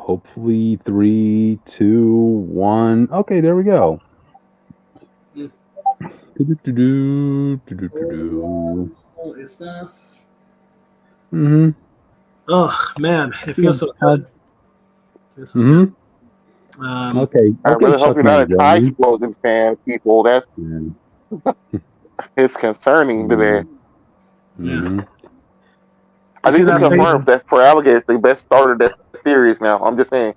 Hopefully, 3, 2, 1. Okay, there we go. Mm. Do-do-do-do, do-do-do-do. Oh, is this? Mm-hmm. Oh man, it Yeah. feels so good. It feels so good. Mm-hmm. Um, Okay. I Okay, really hope Chuck you're not a tie Mangione. explosion fan, people. That's Yeah. it's concerning today. yeah. Mm-hmm. I You see think we that face? confirmed that for Alligator, the best starter of that series now. I'm just saying.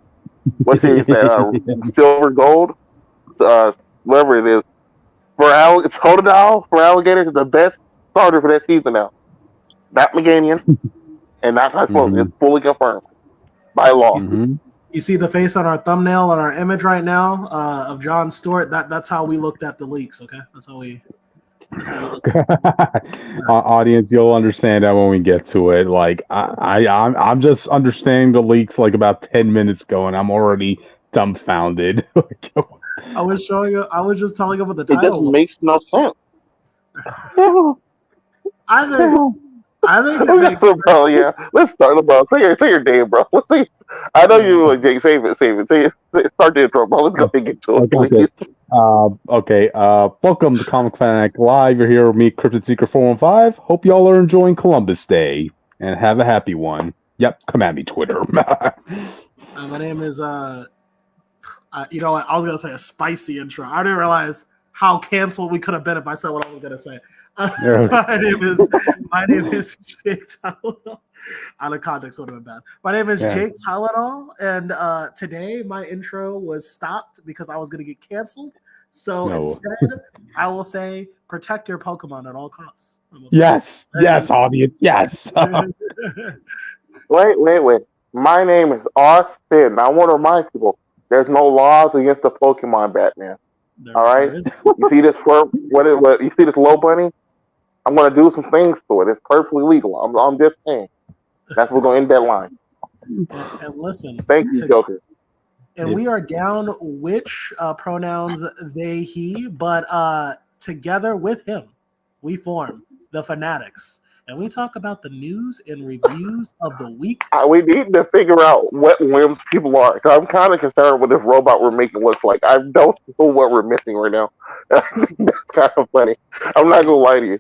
What series that? Silver Gold? Uh, whatever it is. It's Totodile for Alligator is the best starter for that season now. Not Meganian and not Tie Explosion. Mm-hmm. It's fully confirmed by law. Mm-hmm. You see the face on our thumbnail on our image right now of John Stewart. That's how we looked at the leaks. Okay, that's how we. That's how we looked. Audience, you'll understand that when we get to it. Like I'm just understanding the leaks like about 10 minutes ago, and I'm already dumbfounded. I was showing you. I was just telling him what the It just title was. makes no sense. I think. I think it We got makes some, bro. Yeah, let's start about. Say your name, bro. Let's see. I know yeah. you like Jake. Save it. Start the intro, bro. Let's go and get to it, Okay. please. Okay. Welcome to Comic Fanatic Live. You're here with me, Cryptid Seeker 415. Hope y'all are enjoying Columbus Day and have a happy one. Yep. Come at me, Twitter. My name is you know what? I was gonna say a spicy intro. I didn't realize how canceled we could have been if I said what I was gonna say. My name is Jake Tylenol. Out of context would have been bad. My name is Jake Tylenol, and today my intro was stopped because I was gonna get canceled. So instead, I will say protect your Pokemon at all costs. Yes, audience, yes. Wait. My name is Austin. I want to remind people there's no laws against the Pokemon Batman. All right? You see this what you see this low bunny? I'm gonna do some things to it. It's perfectly legal. I'm just saying. That's we're gonna end that line. And listen. Thank you, Joker. And we are down which pronouns they, he, but together with him, we form the Fanatics. And we talk about the news and reviews of the week. We need to figure out what whims people are. Cause I'm kind of concerned with this robot we're making looks like. I don't know what we're missing right now. That's kind of funny. I'm not gonna lie to you.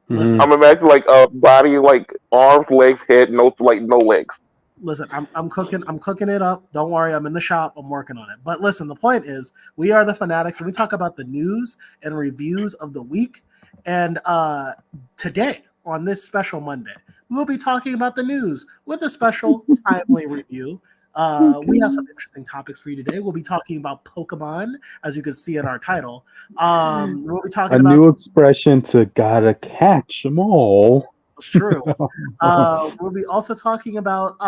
Listen, I'm imagining like a body, like arms, legs, head, no legs. Listen, I'm cooking it up. Don't worry, I'm in the shop. I'm working on it. But listen, the point is, we are the Fanatics, and we talk about the news and reviews of the week. And today, on this special Monday, we'll be talking about the news with a special timely review. We have some interesting topics for you today. We'll be talking about Pokemon, as you can see in our title. We'll be talking about a new expression to gotta catch them all. It's true. We'll be also talking about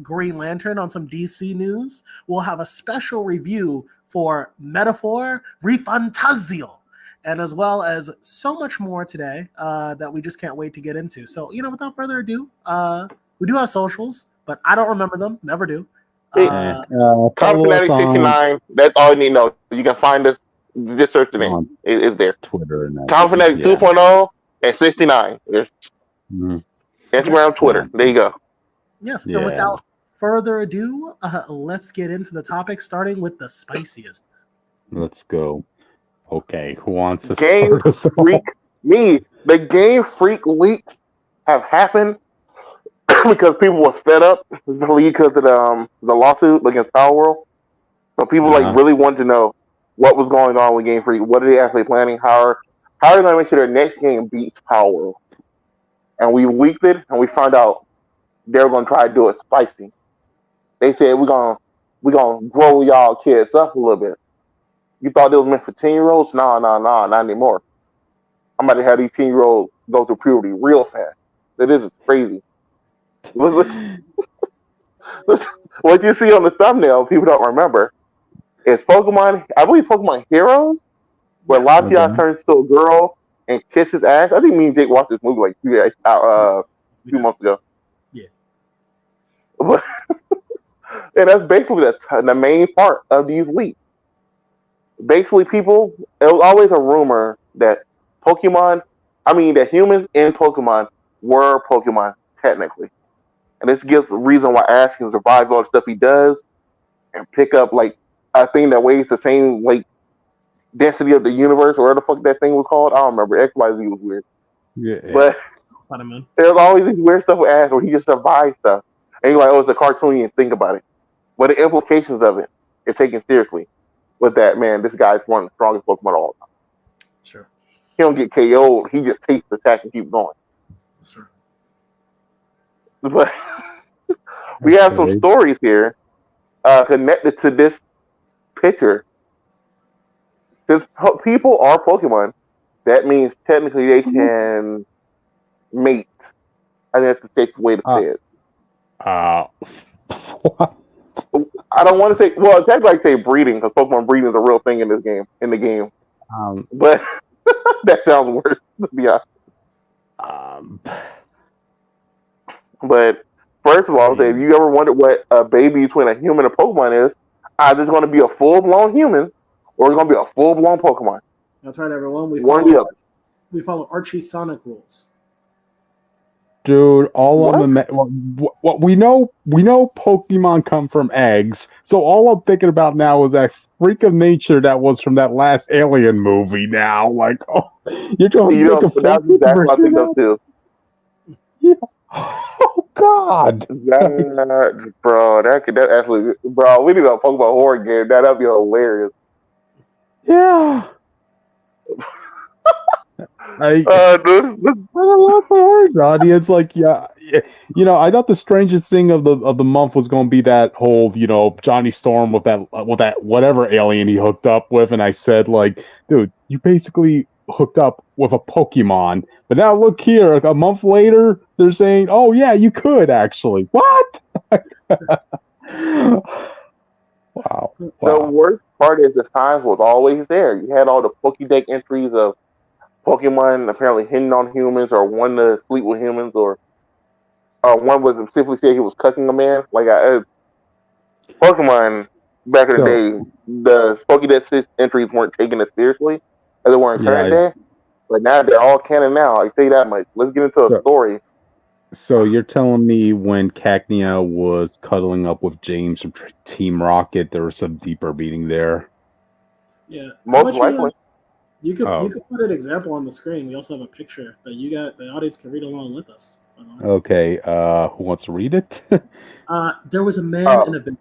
Green Lantern on some DC news. We'll have a special review for Metaphor Refantazio, and as well as so much more today that we just can't wait to get into. So, without further ado, we do have socials, but I don't remember them. Never do. Comic 69. That's all you need to know. You can find us. Just search the name. It's there. Twitter and Comic 2.0 and 69. There's Instagram, Twitter. There you go. Yes. And without further ado, let's get into the topic, starting with the spiciest. Let's go. Okay, who wants to Game start Freak? Me. The Game Freak leaks have happened because people were fed up because of the lawsuit against Power World. So people really wanted to know what was going on with Game Freak. What are they actually planning? How are they going to make sure their next game beats Power World? And we leaked it, and we found out they were going to try to do it spicy. They said we're gonna grow y'all kids up a little bit. You thought it was meant for 10-year-olds? Nah, not anymore. I'm about to have these 10-year-olds go through puberty real fast. It is crazy. What you see on the thumbnail, people don't remember, is Pokemon, I believe Pokemon Heroes, where Latias turns to a girl and kisses ass. I think me and Jake watched this movie like 2 months ago. Yeah. And that's basically the main part of these leaks. Basically, it was always a rumor that that humans in Pokemon were Pokemon, technically. and this gives the reason why Ash can survive all the stuff he does and pick up like a thing that weighs the same like density of the universe or whatever the fuck that thing was called. I don't remember. XYZ was weird, Yeah. but there's always these weird stuff with Ash where he just survives stuff, and you're like, oh, it's a cartoon. You think about it, but the implications of it is taken seriously. With that, man, this guy's one of the strongest Pokemon of all time. Sure. He don't get KO'd. He just takes the attack and keeps going. Sure. But we have some stories here connected to this picture. Since people are Pokemon, that means technically they can mate. I think that's the safe way to say it. I don't want to say. Well, technically, I say breeding because Pokemon breeding is a real thing in this game. In the game, but that sounds worse to be honest. But first of all, if you ever wondered what a baby between a human and a Pokemon is, either it's going to be a full blown human or it's going to be a full blown Pokemon. That's right, everyone. We follow Archie Sonic rules. Dude, all of them. What we know Pokemon come from eggs. So all I'm thinking about now is that freak of nature that was from that last Alien movie. Now, like, oh, you're trying to think of that's exactly what I think of too. Yeah. Oh God, bro, that actually, bro, we need a Pokemon horror game. That'd be hilarious. Yeah. I audience, like, yeah, you know, I thought the strangest thing of the month was going to be that whole, you know, Johnny Storm with that whatever alien he hooked up with, and I said, like, dude, you basically hooked up with a Pokemon, but now look here, like, a month later, they're saying, oh yeah, you could actually. What? Wow. The worst part is the signs was always there. You had all the Pokédex entries of Pokemon apparently hitting on humans, or one to sleep with humans, or one was specifically said he was cucking a man. Like Pokemon back in the day, the Pokédex entries weren't taken as seriously as they were in current day. But now they're all canon now. I tell you that much. Let's get into a story. So you're telling me when Cacnea was cuddling up with James from Team Rocket, there was some deeper meaning there? Yeah, most likely. You could put an example on the screen. We also have a picture that the audience can read along with us. Okay, who wants to read it? There was a man in a village.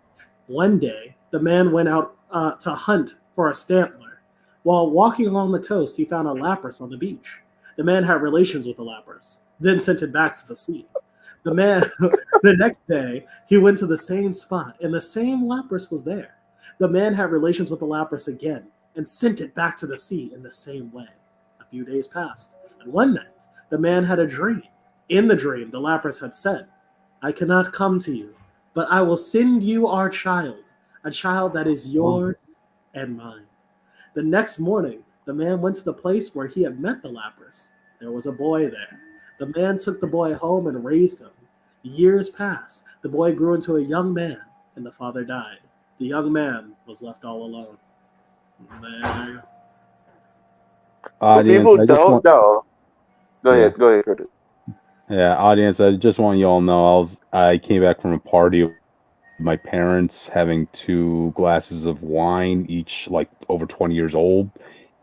One day, the man went out to hunt for a stantler. While walking along the coast, he found a Lapras on the beach. The man had relations with the Lapras, then sent it back to the sea. The man, the next day, he went to the same spot, and the same Lapras was there. The man had relations with the Lapras again, and sent it back to the sea in the same way. A few days passed, and one night, the man had a dream. In the dream, the Lapras had said, I cannot come to you, but I will send you our child, a child that is yours and mine. The next morning, the man went to the place where he had met the Lapras. There was a boy there. The man took the boy home and raised him. Years passed. The boy grew into a young man, and the father died. The young man was left all alone. There. Audience, people don't know. Go ahead, Curtis. Yeah, audience, I just want you all to know I came back from a party with my parents having 2 glasses of wine, each like over 20 years old.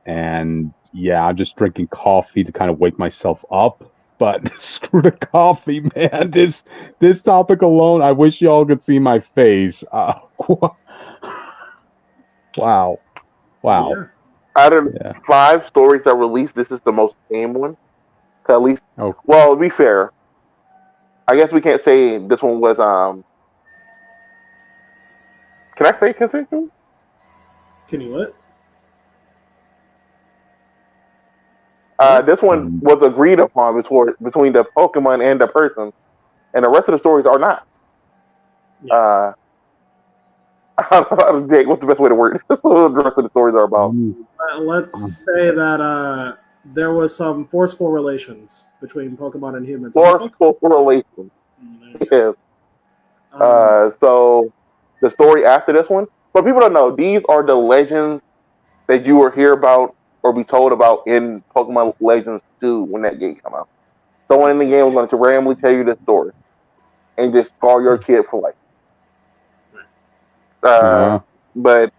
And yeah, I'm just drinking coffee to kind of wake myself up. But screw the coffee, man. This topic alone, I wish y'all could see my face. Wow. Yeah. Out of 5 stories that were released, this is the most tame one. At least, well, to be fair, I guess we can't say this one was. Can I say consensual? Can you what? This one was agreed upon between the Pokemon and the person, and the rest of the stories are not. Yeah. Jake, what's the best way to word it? That's what the rest of the stories are about. Let's say that there was some forceful relations between Pokemon and humans. Forceful relations. Yes. So the story after this one, but people don't know, these are the legends that you will hear about or be told about in Pokemon Legends 2 when that game come out. Someone in the game was going to randomly tell you this story. and just scar your kid for life. But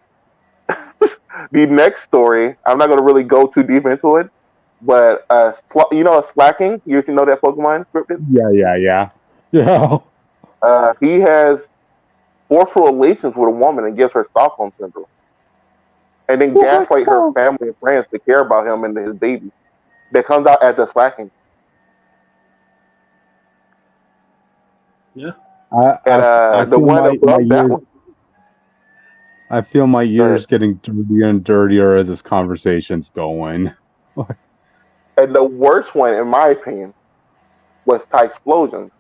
the next story, I'm not going to really go too deep into it, but you know, Slacking. You can know that Pokemon scripted. Yeah. He has forceful relations with a woman and gives her Stockholm syndrome, and then gaslight her family and friends to care about him and his baby. That comes out as the Slacking. Yeah. And the one above that one. I feel my ears getting dirtier and dirtier as this conversation's going. And the worst one, in my opinion, was Typhlosion.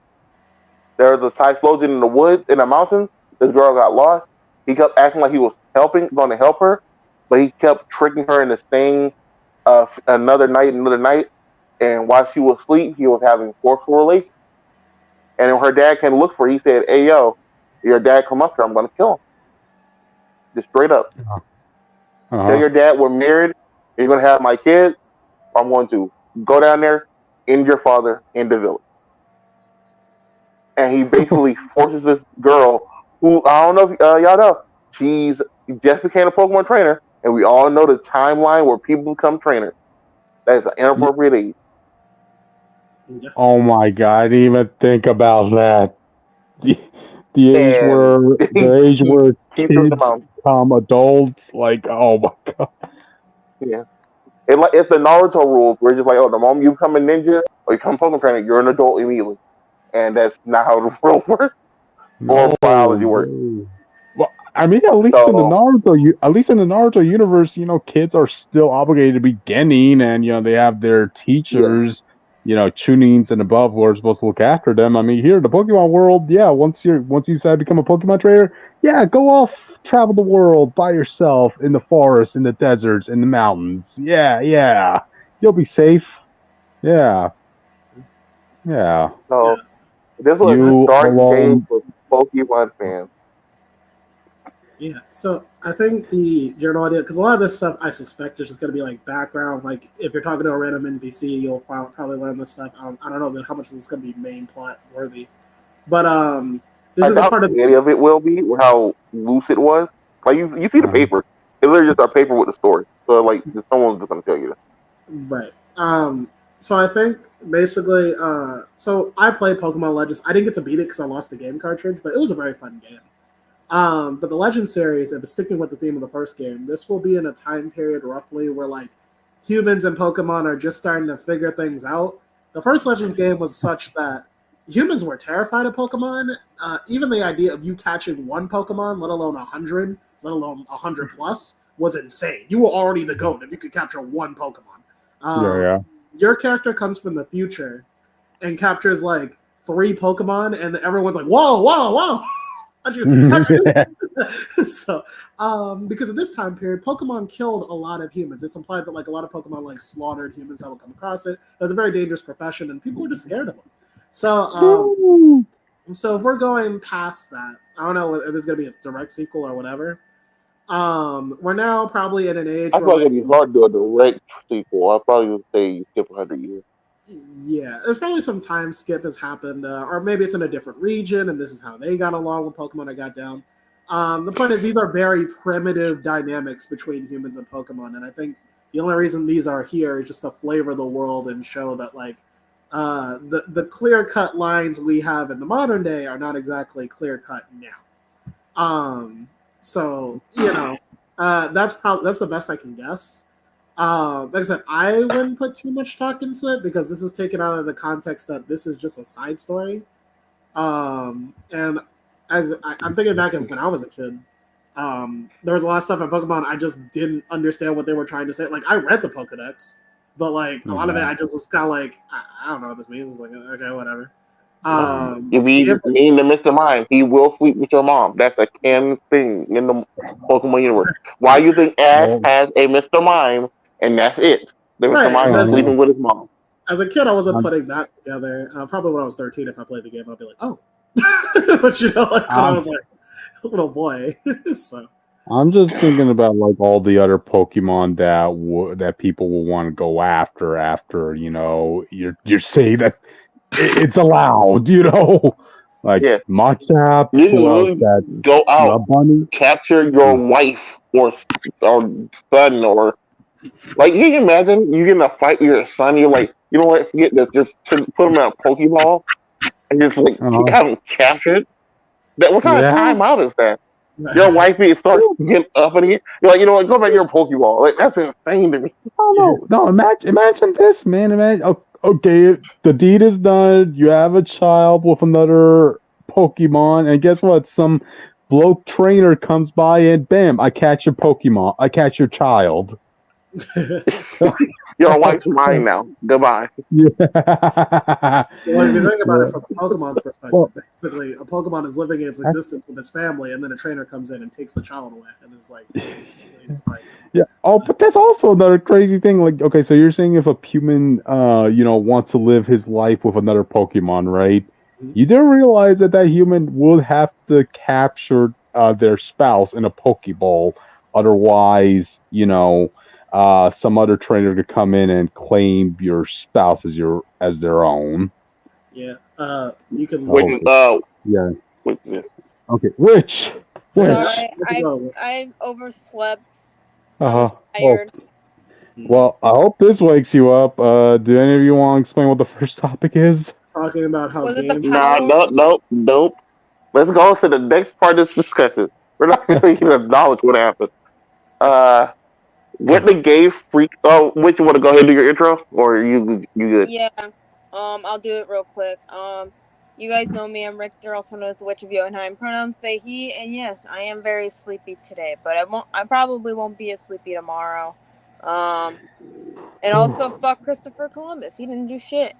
There was a Typhlosion in the woods, in the mountains. This girl got lost. He kept acting like he was going to help her, but he kept tricking her into staying another night. And while she was asleep, he was having forceful relations. And when her dad came to look for her, he said, "Hey, yo, your dad come up here, I'm going to kill him." Just straight up. Tell your dad we're married, you're going to have my kids, I'm going to go down there, end your father in the village. And he basically forces this girl, who, I don't know if y'all know, she's just became a Pokemon trainer, and we all know the timeline where people become trainers. That is an inappropriate age. Oh my god, I didn't even think about that. The age where kids become adults, like, oh my god. Yeah. It's the Naruto rules where it's just like, oh, the moment you become a ninja or you become a Pokemon trainer, you're an adult immediately. And that's not how the world works. Or biology works. Well, I mean, at least in the Naruto universe, you know, kids are still obligated to be genin, and you know they have their teachers, you know, tunings and above who are supposed to look after them. I mean, here in the Pokemon world, yeah, once you decide to become a Pokemon trainer, yeah, go off, travel the world by yourself in the forests, in the deserts, in the mountains. Yeah, you'll be safe. Yeah. So this was a dark game for Pokemon fans. Yeah, so I think the general idea, because a lot of this stuff I suspect is just going to be like background. Like if you're talking to a random NPC, you'll probably learn this stuff. I don't know how much this is going to be main plot worthy, but this is a part of any of it will be how loose it was. Like you see the paper, it's literally just a paper with the story. So like someone's just going to tell you that. Right. So I think basically, so I played Pokemon Legends. I didn't get to beat it because I lost the game cartridge, but it was a very fun game. But the Legend series, if it's sticking with the theme of the first game, this will be in a time period roughly where like humans and Pokemon are just starting to figure things out. The first Legends game was such that humans were terrified of Pokemon. Even the idea of you catching one Pokemon, let alone 100, let alone 100 plus, was insane. You were already the GOAT if you could capture one Pokemon. Your character comes from the future and captures like 3 Pokemon, and everyone's like, whoa. How'd you So, because at this time period, Pokemon killed a lot of humans. It's implied that like a lot of Pokemon like slaughtered humans that would come across it. It was a very dangerous profession, and people were just scared of them. So, so if we're going past that, I don't know if there's gonna be a direct sequel or whatever. We're now probably in an age. I thought it'd be hard to do a direct sequel. I probably would say you skip 100 years. Yeah, there's probably some time skip has happened, or maybe it's in a different region, and this is how they got along with Pokemon. I got down. The point is, these are very primitive dynamics between humans and Pokemon, and I think the only reason these are here is just to flavor the world and show that, like, the clear-cut lines we have in the modern day are not exactly clear-cut now. So you know, that's the best I can guess. Like I said, I wouldn't put too much talk into it because this is taken out of the context that this is just a side story. And as I'm thinking back when I was a kid, there was a lot of stuff in Pokemon I just didn't understand what they were trying to say. Like I read the Pokedex, but like a lot of it I just was kind of like, I don't know what this means. It's like, okay, whatever. If he's mean to Mr. Mime, he will sleep with your mom. That's a canon thing in the Pokemon universe. Why you think Ash has a Mr. Mime and that's it? The Mr. Mime is sleeping with his mom. As a kid, I wasn't putting that together. Probably when I was 13, if I played the game, I'd be like, oh. But you know, like when I was like a little boy. So I'm just thinking about like all the other Pokemon that people will want to go after you know you're saying that it's allowed, you know. Like Yeah. Machop, You can who else? literally That go out, Bunny. capture your wife or son, or like you can imagine you get in a fight with your son. You're like, you know what? Forget this. Just put him in a Pokeball and just like Uh-huh. have him captured. That what kind of Yeah. timeout is that? Your wifey starts getting uppity. You're like, you know what? Go back to your Pokeball. Like that's insane to me. Oh no! Imagine this, man. Okay, the deed is done. You have a child with another Pokemon, and guess what? Some bloke trainer comes by and bam! I catch your Pokemon. I catch your child. Your wife's mine now. Goodbye. Yeah. Well, if you think about it from the Pokemon's perspective, Well, basically a Pokemon is living its existence with its family, and then a trainer comes in and takes the child away, and it's like, yeah. Oh, but that's also another crazy thing. Like, okay, so you're saying if a human, wants to live his life with another Pokemon, right? Mhm. You do realize that human would have to capture their spouse in a Pokeball, otherwise, some other trainer could come in and claim your spouse as their own. yeah, you can. When Yeah. yeah. Okay. Which? Sorry, I overslept. I was tired. Well, I hope this wakes you up. Do any of you want to explain what the first topic is? Talking about how Was it the games. Nah, nope. Let's go to the next part of this discussion. We're not going to even acknowledge what happened. What the gay freak? Oh, which you want to go ahead and do your intro, or you good? Yeah. I'll do it real quick. You guys know me. I'm Richter, also known as the Witch of Jotunheim. Pronouns they, he, and yes, I am very sleepy today, but I probably won't be as sleepy tomorrow. And also fuck Christopher Columbus. He didn't do shit.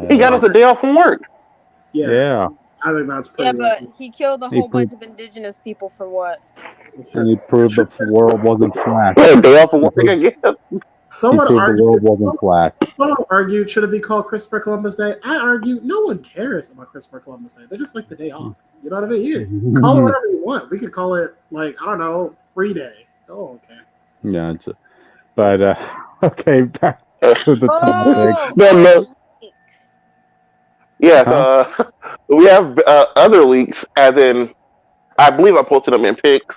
He got us a day off from work. Yeah. I think that's pretty. Yeah, but he killed a whole bunch of indigenous people for what? And he proved the world wasn't flat. Day off from work again. Someone argued the world wasn't flat. Someone argued should it be called Christopher Columbus Day? I argue no one cares about Christopher Columbus Day. They just like the day off. You know what I mean? You call it whatever you want. We could call it like I don't know, Free Day. Oh, okay. Yeah, but okay, back to the topic. No. Yeah, we have other leaks, as in, I believe I posted them in pics,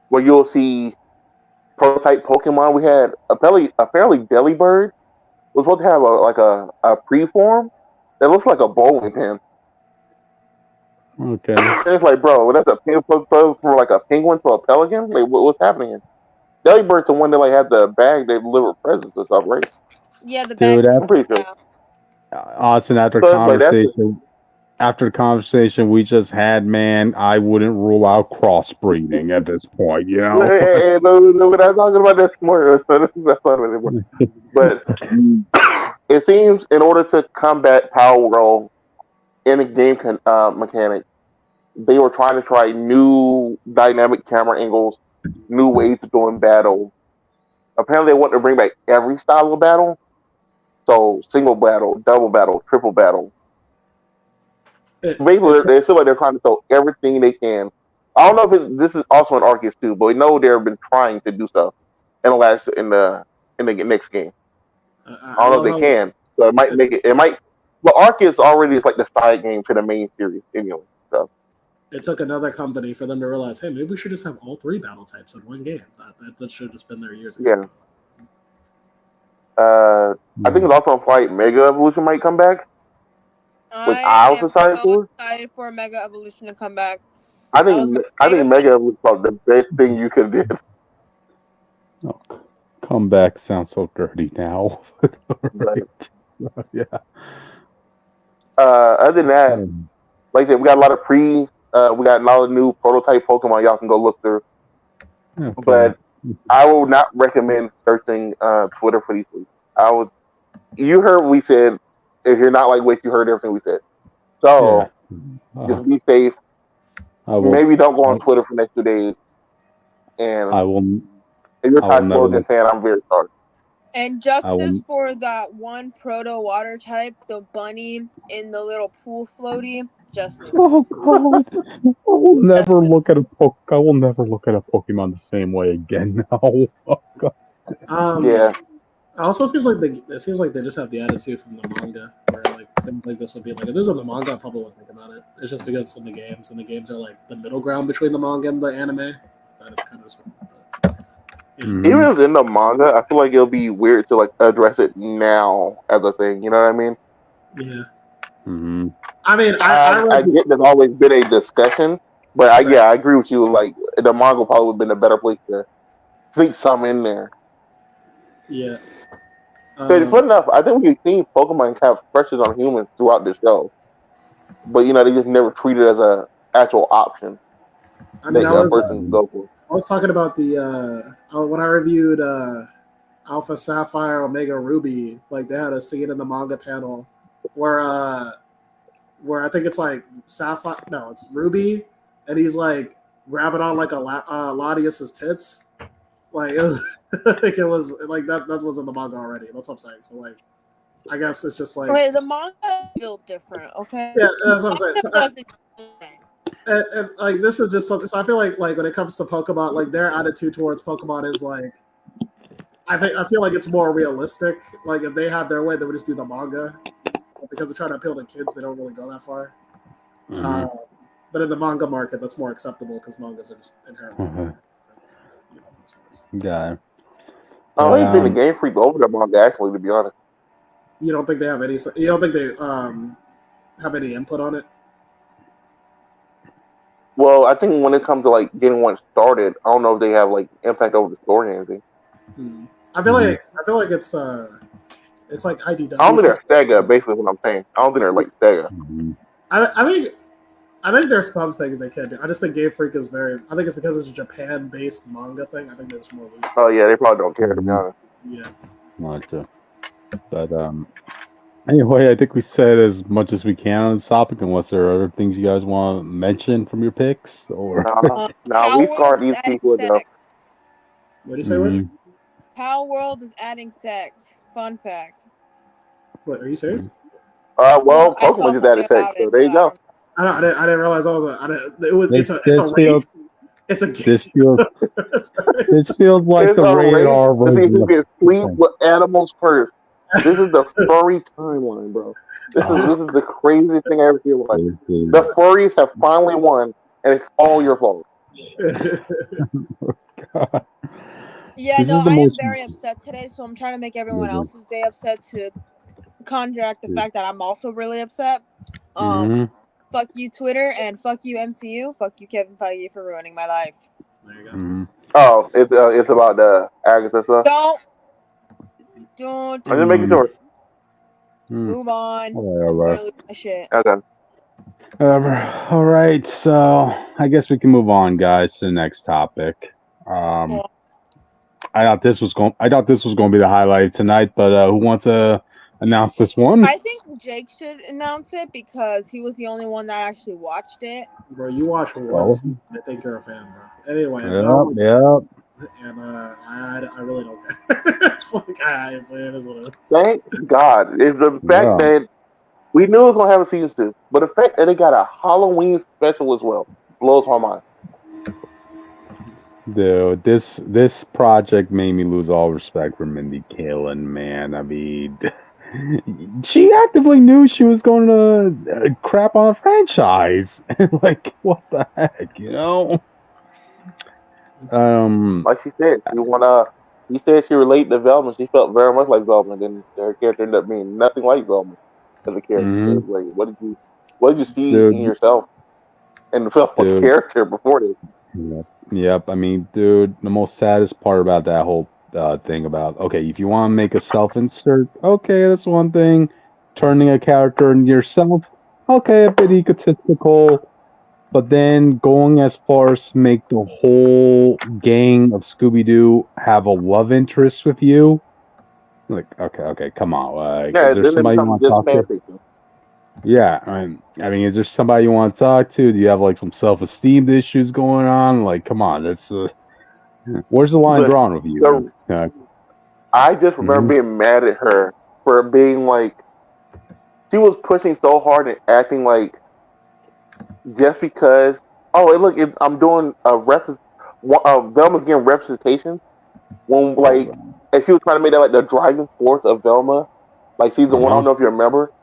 where you'll see prototype Pokemon. We had apparently Delibird was supposed to have a preform that looks like a bowling pin. Okay. And it's like, bro, that's a pin from like a penguin to a pelican. Like, what's happening? Delibird's the one that like had the bag they deliver presents and stuff, right? Yeah, the bag. I'm pretty sure. Austin, after the conversation we just had, man, I wouldn't rule out crossbreeding at this point, you know? Hey, no, we're not talking about that more. That's not anymore. But it seems in order to combat Power Roll in a game mechanic, they were trying to try new dynamic camera angles, new ways of doing battle. Apparently, they want to bring back every style of battle. So, single battle, double battle, triple battle. Basically, they feel like they're trying to throw everything they can. I don't know if this is also an Arceus too, but we know they've been trying to do stuff in the next game. I don't know if they can, so it might make it. It might. Well, Arceus already is like the side game to the main series anyway. So it took another company for them to realize, hey, maybe we should just have all three battle types in one game. That should have just been there years ago. Yeah. I think it's also on flight. Mega Evolution might come back. I am so excited for Mega Evolution to come back. I think Mega Evolution is probably the best thing you could do. Oh, come back sounds so dirty now. Right. Yeah. Other than that, like I said, we got a lot of we got a lot of new prototype Pokemon y'all can go look through. Okay. But I will not recommend searching Twitter for these leaks. You heard what we said. If you're not like Witch, you heard everything we said. So just be safe. Maybe don't go on Twitter for the next 2 days. And I will. If you're a Logan fan, I'm very sorry. And justice for that one proto water type, the bunny in the little pool floaty. Justice. Oh God! I will never look at a Pokemon the same way again now. Oh God. Yeah. Also, it seems like they just have the attitude from the manga, where like like this would be like if this was in the manga, I probably wouldn't think about it. It's just because it's in the games, and the games are like the middle ground between the manga and the anime. That it's kind of just, Even if it's in the manga, I feel like it'll be weird to like address it now as a thing. You know what I mean? Yeah. Mm-hmm. I mean, I get there's always been a discussion, but I agree with you. Like the manga probably would have been a better place to sneak some in there. Yeah. But fun enough, I think we've seen Pokemon have pressures on humans throughout the show, but they just never treat it as a actual option. I mean, that a person can go for. I was talking about the when I reviewed Alpha Sapphire Omega Ruby, like they had a scene in the manga panel where I think it's like Sapphire, no, it's Ruby, and he's like grabbing on like a Latias's tits. Like it was, like it was like that was in the manga already. That's what I'm saying. So like, I guess it's just like wait, the manga feels different. Okay. Yeah, that's what I'm saying. And like this is just something. So I feel like when it comes to Pokemon, like their attitude towards Pokemon is like, I feel like it's more realistic. Like if they had their way, they would just do the manga. Because they're trying to appeal to kids, they don't really go that far. Mm-hmm. But in the manga market, that's more acceptable because mangas are just inherently. Yeah. I don't think the Game Freak over the manga actually, to be honest. You don't think they have any? You don't think they have any input on it? Well, I think when it comes to like getting one started, I don't know if they have like impact over the story or anything. I feel like it's like IDW. I don't think they're Sega. Basically, what I'm saying. I don't think they're like Sega. I think there's some things they can do. I just think Game Freak is very. I think it's because it's a Japan-based manga thing. I think they're just more loose. Oh yeah, they probably don't care, to be honest. Yeah. Gotcha. But anyway, I think we said as much as we can on this topic. Unless there are other things you guys want to mention from your picks, or no, we scarred these people enough. What do you say, Rich? Power World is adding sex. Fun fact. What, are you serious? Well, Pokemon just added sex, so there you go. I didn't realize that was it's a race. It's a this feels like it's the rated R version. See who can sleep with animals first. This is the furry timeline, bro. This is the craziest thing I ever feel like. The furries have finally won, and it's all your fault. God. Yeah, no, I am very upset today, so I'm trying to make everyone else's day upset to counteract the fact that I'm also really upset. Fuck you, Twitter, and fuck you, MCU. Fuck you, Kevin Feige, for ruining my life. There you go. Oh, it's about the Agatha stuff? Don't. I'm just making sure. Move on. All right. Lose my shit. Okay. All right, so I guess we can move on, guys, to the next topic. I thought this was going to be the highlight tonight, but who wants to announce this one? I think Jake should announce it because he was the only one that actually watched it. Bro, you watch once, I think you're a fan, bro. Anyway, yep. And I really don't care. It's like it is what it is. Thank God. It's the fact that we knew it was gonna have a season 2, but the fact that it got a Halloween special as well blows my mind. Dude, this project made me lose all respect for Mindy Kaling, man. I mean, she actively knew she was going to crap on a franchise. Like, what the heck, you know? Like she said, she said she related to Velma. She felt very much like Velma, and her character ended up being nothing like Velma as a character. So like, what did you see in yourself and the Velma's character before this? Yep. I mean, dude, the most saddest part about that whole thing about, okay, if you want to make a self-insert, okay, that's one thing. Turning a character into yourself, okay, a bit egotistical. But then going as far as to make the whole gang of Scooby-Doo have a love interest with you, like, okay, come on. Is there somebody you want to talk to? Yeah, I mean, is there somebody you want to talk to? Do you have like some self-esteem issues going on? Like, come on, that's where's the line drawn with you? I just remember being mad at her for being like, she was pushing so hard and acting like just because. Oh, look, I'm doing a Velma's getting representation when like, and she was trying to make that like the driving force of Velma. Like she's the one. I don't know if you remember.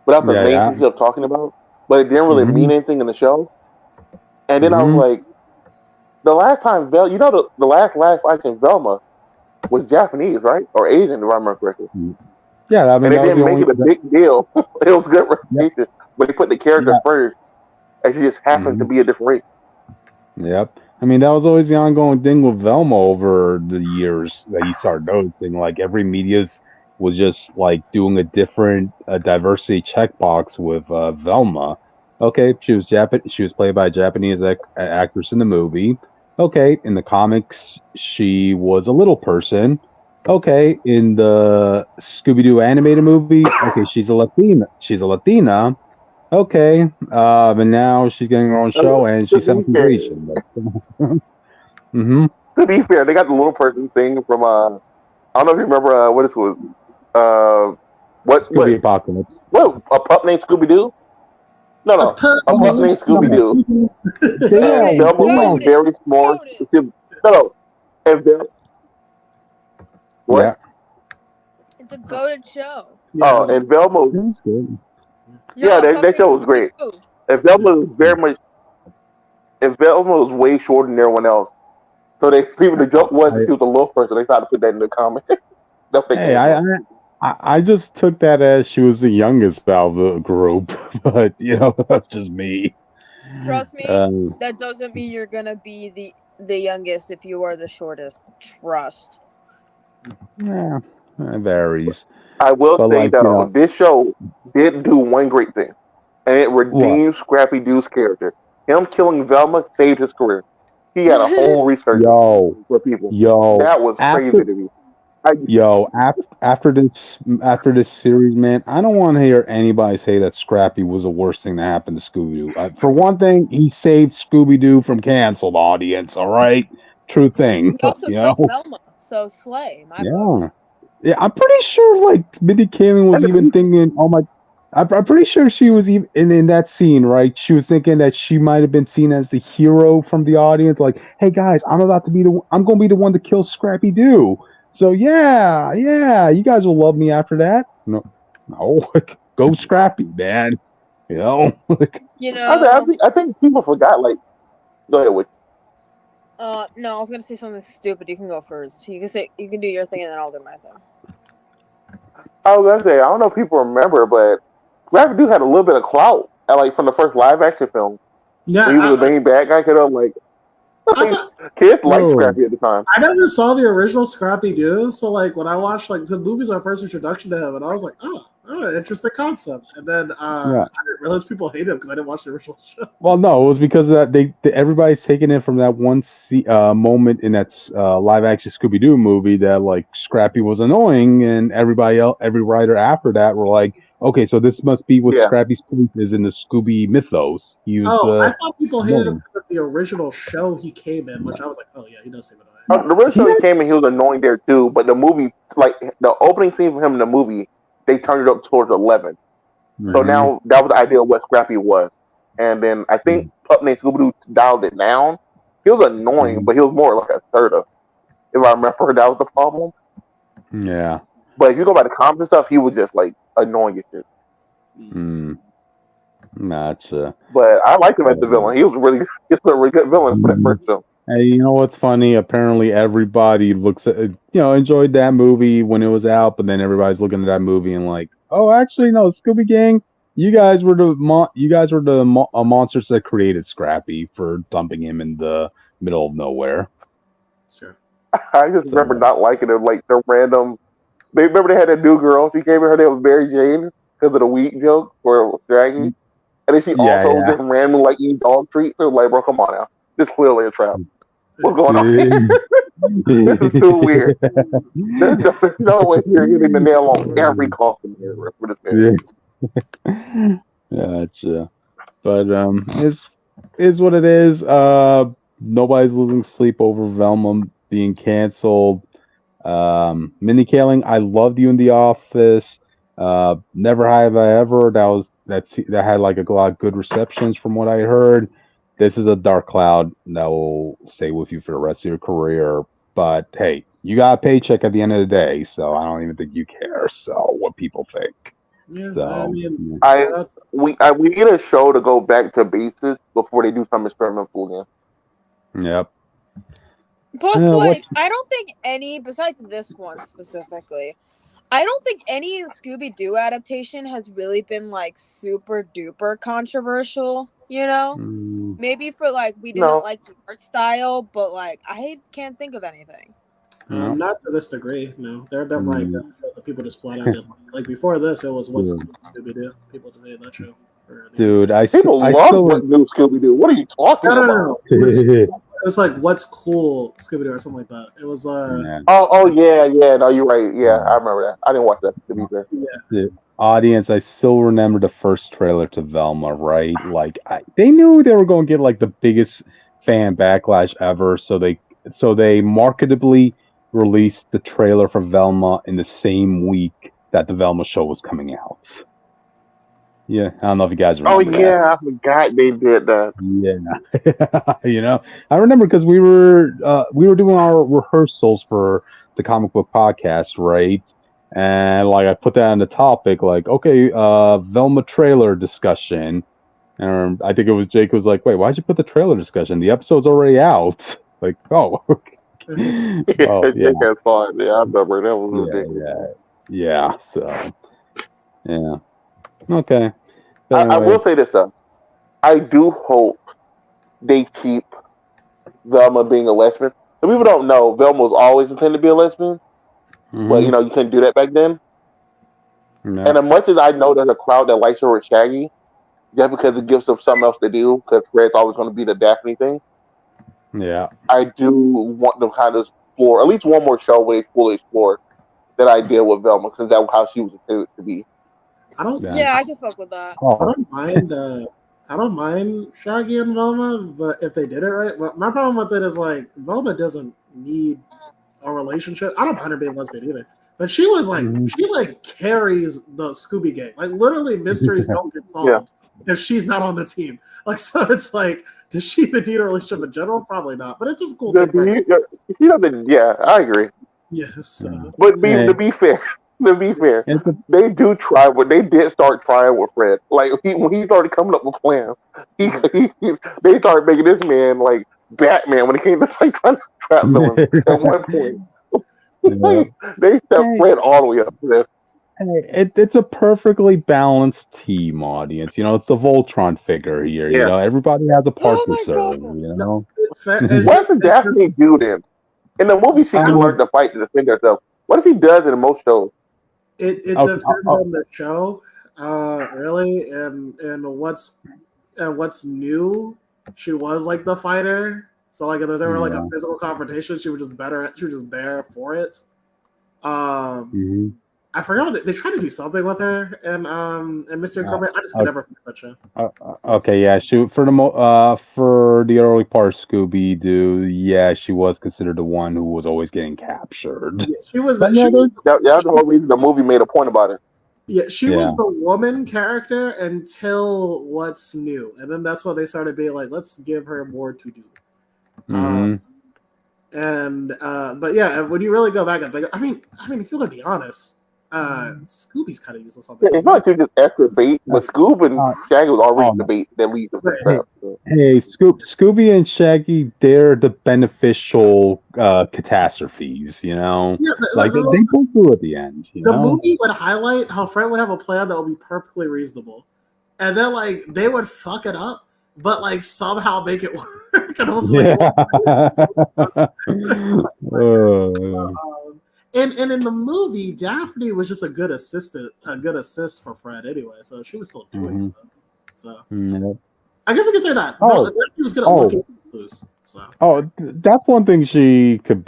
without the Yeah, main yeah. thing of talking about, but it didn't really Mm-hmm. mean anything in the show. And then I was Mm-hmm. like, the last time the last live action Velma was Japanese, right? Or Asian, if I remember correctly. Yeah, I mean And they that was the didn't make only. it a big deal. It was good Yep. reputation, but they put the character Yeah. first, and she just happened Mm-hmm. to be a different race. Yep. I mean, that was always the ongoing thing with Velma over the years that you start noticing. Like every media's was just like doing a different diversity checkbox with Velma. Okay, she was She was played by a Japanese actress in the movie. Okay, in the comics, she was a little person. Okay, in the Scooby Doo animated movie, okay, she's a Latina. She's a Latina. Okay, but now she's getting her own I mean, show and to she be sounds fair, Asian. Mm-hmm. they got the little person thing from I don't know if you remember what it was. Uh, Scooby Apocalypse. what a pup named Scooby Doo? No, A no, pup a pup named named Scooby No, Doo. Scooby. they And all, Goaded, Velma they was all, goaded, very smart. goaded. No, no, and yeah, what? It's a goaded show. Oh, and Velma, it was good. yeah, No, that fucking show was Scooby great. Doo. And Velma was very much, and Velma was way shorter than everyone else. So the joke was that I, she was a little person. They tried to put that in the comic. That's what they hey, came from. I just took that as she was the youngest out of the group, but that's just me. Trust me, Um, that doesn't mean you're gonna be the youngest if you are the shortest. Trust. yeah, it varies, I will but say like though, this show did do one great thing, and it what? redeemed Scrappy Doo's character. Him killing Velma saved his career. He had a whole resurgence Yo, for people. yo, That was after crazy to me. I, After this series, man, I don't want to hear anybody say that Scrappy was the worst thing that happened to Scooby Doo. For one thing, he saved Scooby Doo from canceled audience. All right, true thing. He also You killed know, Velma, so slay my book. yeah, yeah. I'm pretty sure like Mindy Kaling was even thinking, oh my. I'm pretty sure she was even in that scene, right? She was thinking that she might have been seen as the hero from the audience. Like, hey guys, I'm going to be the one to kill Scrappy Doo. So yeah, yeah, you guys will love me after that. No, no, like, go Scrappy, man. Like, You know, I think people forgot. Like, go ahead with. no, I was gonna say something stupid. You can go first. You can do your thing, and then I'll do my thing. I was gonna say I don't know if people remember, but Scrappy Doo had a little bit of clout, like from the first live action film. Yeah, He was the main bad guy. Cause I'm like, I thought kids liked oh, Scrappy at the time. I never saw the original Scrappy Doo, so like when I watched like the movie's my first introduction to him, and I was like, oh, interesting concept. And then yeah. I didn't realize people hate him because I didn't watch the original show. Well, no, it was because of that everybody's taking it from that one moment in that live action Scooby Doo movie that like Scrappy was annoying, and every writer after that were like, okay, so this must be what Yeah. Scrappy's place is in the Scooby mythos. He was Oh, I the thought people hated him villain. because of the original show he came in, which I was like, oh yeah, he does seem annoying. The real show he came in, he was annoying there too. But the movie, like the opening scene for him in the movie, they turned it up towards 11. So now that was the idea of what Scrappy was. And then I think Pup Named Scooby Doo dialed it down. He was annoying, but he was more like assertive. If I remember, that was the problem. Yeah. But if you go by the comics and stuff, he was just like annoying as shit. Gotcha. But I liked him as the villain. He was he's a really good villain for that first film. Hey, you know what's funny? Apparently, everybody looks at enjoyed that movie when it was out, but then everybody's looking at that movie and like, oh, actually, no, Scooby Gang, you guys were the monsters that created Scrappy for dumping him in the middle of nowhere. Sure. I just remember not liking him, like the random. They remember they had a new girl. She came in, her name was Mary Jane because of the wheat joke for Draggy. And then she also just randomly like eating dog treats. So like, bro, come on now. This is clearly a trap. What's going on here? This is too weird. There's no way you're hitting the nail on every coffin here for this man. Gotcha. But is what it is. Nobody's losing sleep over Velma being canceled. Mindy Kaling, I loved you in The Office. Never Have I Ever. That had like a lot of good receptions from what I heard. This is a dark cloud that will stay with you for the rest of your career. But hey, you got a paycheck at the end of the day, so I don't even think you care. So what people think. Yeah, So I mean, we need a show to go back to bases before they do something experimental again. yep. Plus, What? like, I don't think any, besides this one specifically, I don't think any Scooby Doo adaptation has really been like super duper controversial, you know? Mm, Maybe for like, we didn't No, like the art style, but like, I can't think of anything. no. not to this degree. No, there have been like Mm. shows that people just flat out didn't like before this. It was what's Dude. cool Scooby Doo. People just hated that show. For the Dude, people I love still. what new Scooby Doo. What are you talking no, about? no. It was like what's cool Scooby Doo or something like that. It was Yeah. Oh yeah. No, you're right. Yeah, I remember that. I didn't watch that. To be fair. yeah. The audience, I still remember the first trailer to Velma, right? Like they knew they were going to get like the biggest fan backlash ever, so they marketably released the trailer for Velma in the same week that the Velma show was coming out. Yeah, I don't know if you guys Oh remember that. yeah, I forgot they did that. Yeah, you know, I remember because we were doing our rehearsals for the comic book podcast, right? And like I put that on the topic, like, okay, Velma trailer discussion. And I think it was Jake was like, wait, why'd you put the trailer discussion? The episode's already out. Like, oh, oh yeah, Jake had fun. Yeah, I remember that was ridiculous. yeah. So yeah, okay. But I anyway, will say this though. I do hope they keep Velma being a lesbian. If people don't know, Velma was always intended to be a lesbian, but mhm, you couldn't do that back then. yeah, And as much as I know there's a crowd that likes her with Shaggy, just because it gives them something else to do, because Fred's always going to be the Daphne thing. yeah. I do want them kind of explore at least one more show where they fully explore that idea with Velma, because that's how she was intended to be. I don't. Yeah. Yeah, I can fuck with that. I Oh, don't mind. I don't mind Shaggy and Velma, but if they did it right, well, my problem with it is like Velma doesn't need a relationship. I don't mind her being lesbian either, but she was like mhm. she like carries the Scooby Gang. Like literally, mysteries don't get solved if she's not on the team. Like so, it's like does she even need a relationship in general? Probably not. But it's just a cool thing. She doesn't. Yeah, I agree. Yes. But Hey, to be fair, it's a, they do try. But they did start trying with Fred. Like when he started coming up with plans, they started making this man like Batman when it came to like trying to trap villains. At one point, yeah. they set Hey, Fred all the way up to this. it's a perfectly balanced team audience. You know, it's the Voltron figure here. You Yeah. know, everybody has a part Oh to my serve. god. You No, know, it's fair. What does Daphne do then? In the movie, she just learned to fight to defend herself. What if he does in most shows? It okay, depends on the show, really, and what's new. She was like the fighter, so like if there were like a yeah. physical confrontation, she was just better. She was just there for it. Mhm. I forgot what they tried to do something with her and Mr. Incorporated. I just could never finish that show. Okay, yeah. Shoot for for the early part, Scooby Doo. Yeah, she was considered the one who was always getting captured. Yeah, she was. But She yeah, was. That's the whole reason the movie made a point about it. Yeah, she yeah. was the woman character until What's New, and then that's when they started being like, let's give her more to do. Mhm. But yeah, when you really go back and think, I mean, if you're gonna be honest, Scooby's kind of useless on the Yeah, it's not like she just extra bait, but Scoob and Shaggy was already the bait that leads to the trap. So. Hey, Scooby and Shaggy, they're the beneficial catastrophes, you know? Yeah, Like, they go through at the end, you the know? movie would highlight how Fred would have a plan that would be perfectly reasonable, and then like they would fuck it up, but like somehow make it work. And I was and in the movie, Daphne was just a good assist for Fred anyway, so she was still doing stuff. So I guess I could say that. Daphne was good at looking loose. So. That's one thing she could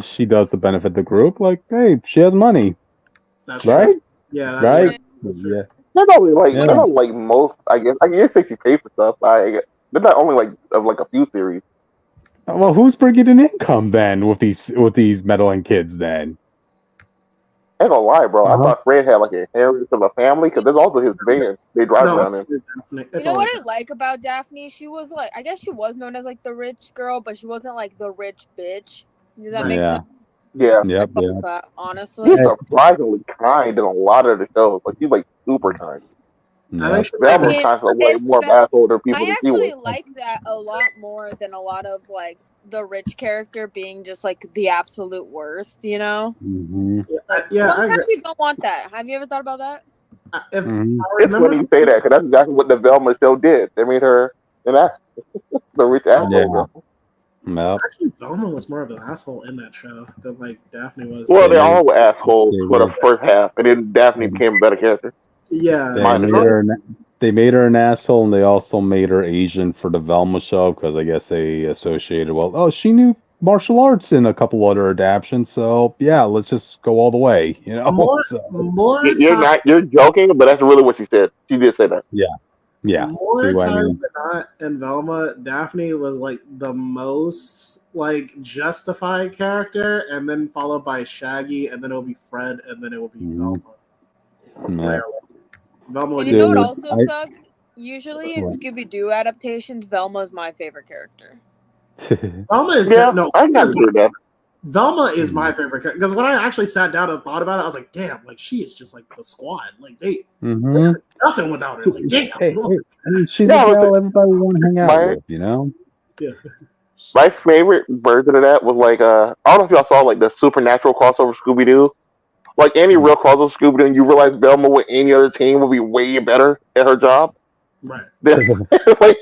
she does to benefit the group. Like, hey, she has money, That's right? True. Yeah, right. Yeah. They're not really they're not like most. I guess she pays for stuff. They're not only like of like a few series. Well, who's bringing in income then with these meddling kids then? I ain't gonna lie, bro. I thought Fred had like a inheritance of a family because there's also his van. They drive around in. You know what I like about Daphne? She was like, I guess she was known as like the rich girl, but she wasn't like the rich bitch. Does that make sense? Yeah. Yep. Fuck Yeah. that, honestly. She's surprisingly kind in a lot of the shows. Like she's like super kind. I Yep. think she might have Velma's been. kind of way It's more of an asshole than people I think she was. actually like that a lot more than a lot of like the rich character being just like the absolute worst, you know? Mm-hmm. Like Yeah, I agree. sometimes you don't want that. Have you ever thought about that? If Mm-hmm. I It's remember, funny you say that because that's exactly what the Velma show did. They made her an ass, the rich asshole Yeah. girl. Yep. actually, Velma was more of an asshole in that show than like Daphne was. Well, They they made all were assholes they for the made first half, and then Daphne became a better character. Yeah, they Minus made her. her they made her an asshole, and they also made her Asian for the Velma show because I guess they associated she knew martial arts in a couple other adaptions, so yeah, let's just go all the way, you know. more So more You're times you're joking, but that's really what she said. She did say that. yeah, see more what I times mean? than not in Velma, Daphne was like the most like justified character, and then followed by Shaggy, and then it will be Fred, and then it will be Mhm. Velma. Yeah. Rarely. Velma would And you know what Dude, also sucks? Usually in What? Scooby Doo adaptations, Velma's my favorite character. Velma is Yeah, no. I got to do that. Velma is my favorite character because when I actually sat down and thought about it, I was like, "Damn! Like she is just like the squad. Like they Mm-hmm. nothing without her. Like damn." Hey, I mean, she's Yeah, a I was gal everybody want to hang out my with, you know? Yeah. my favorite version of that was like I don't know if y'all saw like the supernatural crossover Scooby Doo. Like any real crossover Scooby Doo, and you realize Velma with any other team would be way better at her job. Right. Like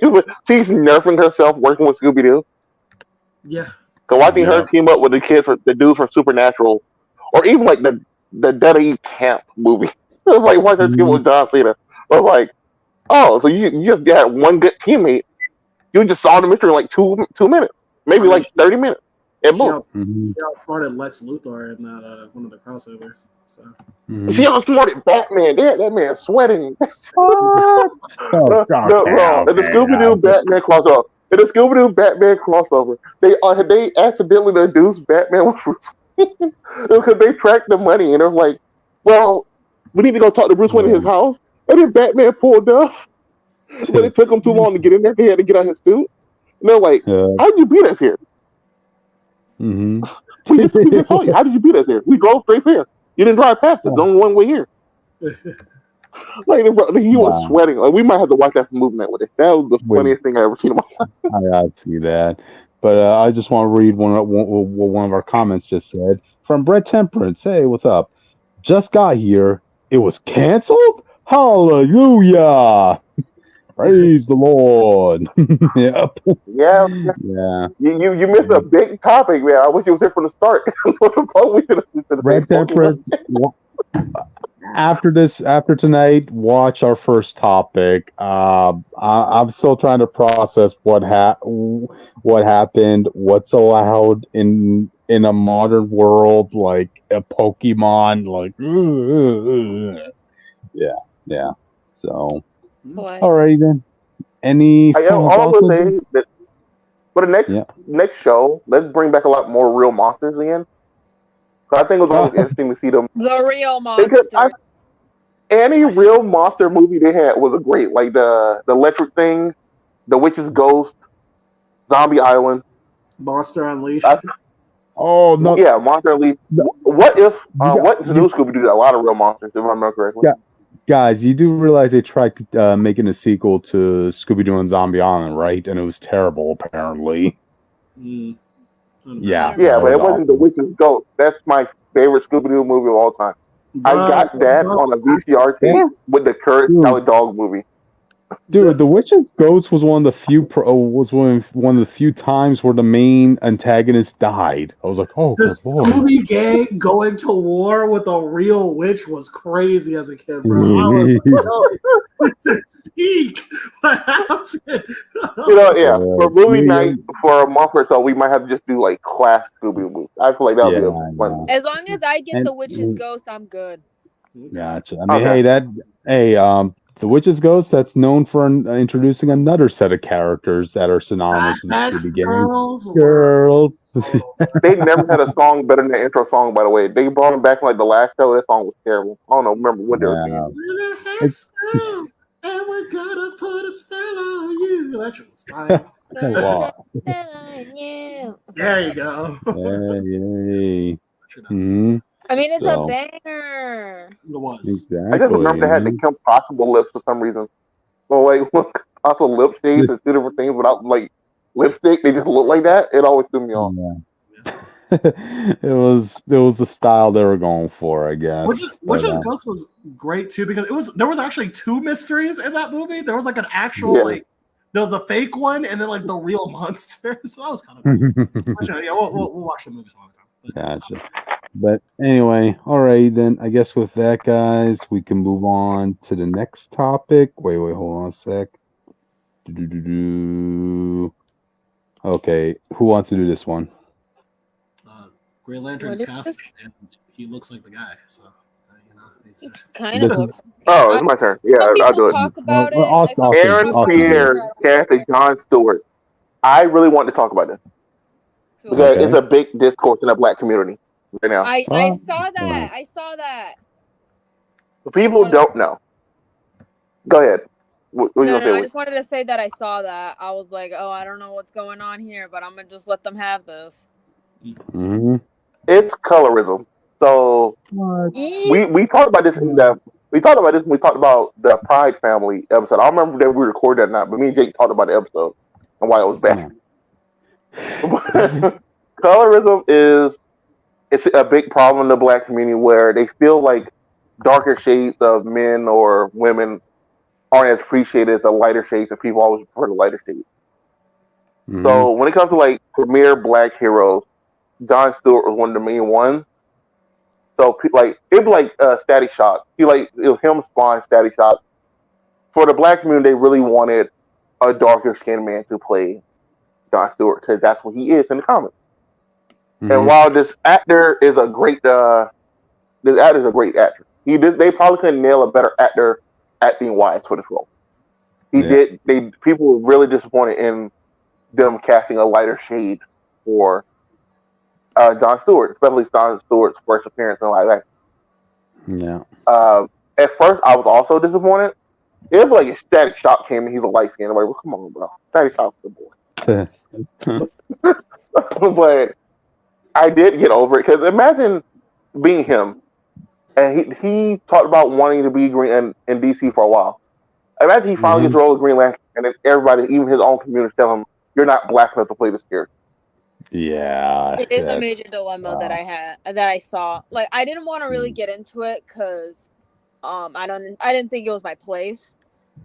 she's nerfing herself working with Scooby Doo. Yeah. So watching her Yeah. team up with the dudes from Supernatural, or even like the Dead Eat Camp movie. It was like watching her team up with John Cena. I was like, oh, so you just got one good teammate. You just saw the mystery in like 2 minutes, maybe like 30 minutes at She, most. Mm-hmm. outsmarted Lex Luthor in that one of the crossovers. So Mm-hmm. She outsmarted Batman. That man sweating. What? Oh, In the Scooby Doo Batman crossover. In the Scooby Doo Batman crossover, they accidentally introduced Batman with Bruce Wayne because they tracked the money and they're like, "Well, we need to go talk to Bruce Wayne in his house." And then Batman pulled up, but it took him too long to get in there. He had to get out his suit. And they're like, "How did you beat us here? Mm-hmm. We just saw you. How did you beat us here? We drove straight here. You didn't drive past us. There's only one way here." Like he was sweating. Like we might have to watch that movie night with it. That was the funniest thing I ever seen in my life. I gotta see that. But I just want to read what one of our comments just said from Brett Temperance. Hey, what's up? Just got here. It was canceled? Hallelujah! Praise the Lord. Yep. Yeah. Yeah. You missed a big topic, man. I wish you was here from the start. Brett Temperance. After tonight, watch our first topic. I'm still trying to process what happened, what's allowed in a modern world, like a Pokemon, like yeah. So, alright then. Any final all I'm thoughts? gonna say that for the next show, let's bring back a lot more real monsters again. So I think it was always interesting to see them. The real monster. Any real monster movie they had was a great, like the electric thing, the witch's ghost, Zombie Island, Monster Unleashed. Oh no! Yeah, Monster Unleashed. No. What if what new Scooby Doo did a lot of real monsters? If I remember correctly. Yeah. Guys, you do realize they tried making a sequel to Scooby Doo and Zombie Island, right? And it was terrible, apparently. Yeah. Yeah, but it wasn't the witch's ghost. That's my favorite Scooby Doo movie of all time. I got that on a VCR tape with the Courage Salad Dog movie. Dude, The Witch's Ghost was one of the few times where the main antagonist died. I was like, oh, the good Lord. Scooby Gang going to war with a real witch was crazy as a kid, bro. I was like, yo, this is peak. What happened? For movie night for a month or so, we might have to just do like class Scooby movies. I feel like that would be fun. As long as I get the witch's ghost, I'm good. Gotcha. I mean, The Witch's Ghost, that's known for introducing another set of characters that are synonymous with Scooby Gang. Girls. They never had a song better than the intro song, by the way. They brought them back in like the last show. That song was terrible. I don't know, remember what they were saying. And we're gonna put a spell on you. That shit was fine. There you go. Yay. Mm-hmm. I mean, it's So- a banger. It was. Exactly. I just remember they had the Kim Possible lips for some reason. Well, like look, also lip shades and two different things without like lipstick. They just look like that. It always threw me off. Yeah. it was the style they were going for, I guess. Witch's Ghost was great too because there was actually two mysteries in that movie. There was like an actual like the fake one and then like the real monster. So that was kind of cool. Yeah, we'll watch the movie sometime. Gotcha. But anyway, all right then. I guess with that, guys, we can move on to the next topic. Wait, hold on a sec. Okay, who wants to do this one? Green Lantern's cast, and he looks like the guy. So he's kind of looks. Oh, it's my turn. Yeah, I'll do it. Talk about it. Aaron Pierre casted John Stewart. I really want to talk about this because it's a big discourse in the Black community right now. I saw that. I saw that. People don't know. Go ahead. I just wanted to say that I saw that. I was like, oh, I don't know what's going on here, but I'm gonna just let them have this. Mm-hmm. It's colorism. So we talked about this when we talked about the Pride Family episode. I remember that we recorded that night, but me and Jake talked about the episode and why it was bad. Colorism it's a big problem in the Black community where they feel like darker shades of men or women aren't as appreciated as the lighter shades, and people always prefer the lighter shades. Mm-hmm. So when it comes to like premier Black heroes, John Stewart was one of the main ones. So like it'd be like Static Shock. It was him, Spawn, Static Shock. For the Black community, they really wanted a darker skinned man to play John Stewart because that's what he is in the comics. Mm-hmm. And while this actor is a great, actor. They probably couldn't nail a better actor acting wise for this role. People were really disappointed in them casting a lighter shade for John Stewart, especially John Stewart's first appearance in live action. Yeah. At first, I was also disappointed. It was like if Static Shock came and he's a light skin. I'm like, well, come on, bro. Static Shock's the boy. But I did get over it because imagine being him, and he talked about wanting to be green in DC for a while. Imagine he finally gets role of Green Lantern, and then everybody, even his own community, tell him, "You're not Black enough to play this character." Yeah, it is a major dilemma that I saw. Like, I didn't want to really get into it because, I didn't think it was my place,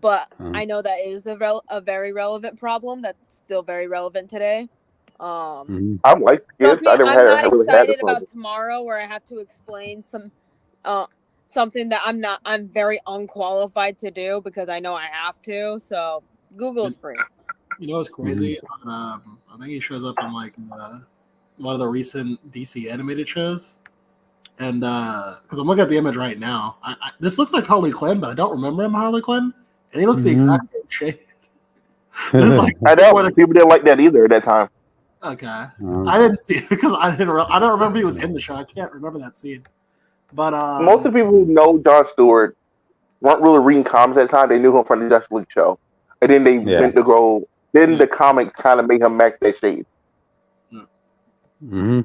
but I know that is a very relevant problem that's still very relevant today. I'm like kids. I'm not excited about tomorrow where I have to explain something that I'm very unqualified to do because I know I have to. So Google's free. You know what's crazy? I think he shows up in like one of the recent DC animated shows, and because I'm looking at the image right now, this looks like Harley Quinn, but I don't remember him Harley Quinn, and he looks the exact same shade. Like, I know people didn't like that either at that time. Okay, I didn't see it because I don't remember he was in the show. I can't remember that scene. But most of the people who know John Stewart weren't really reading comics at the time. They knew him from the Justice League show, and then they went to grow. Then the comics kind of made him match that shade. Mm-hmm.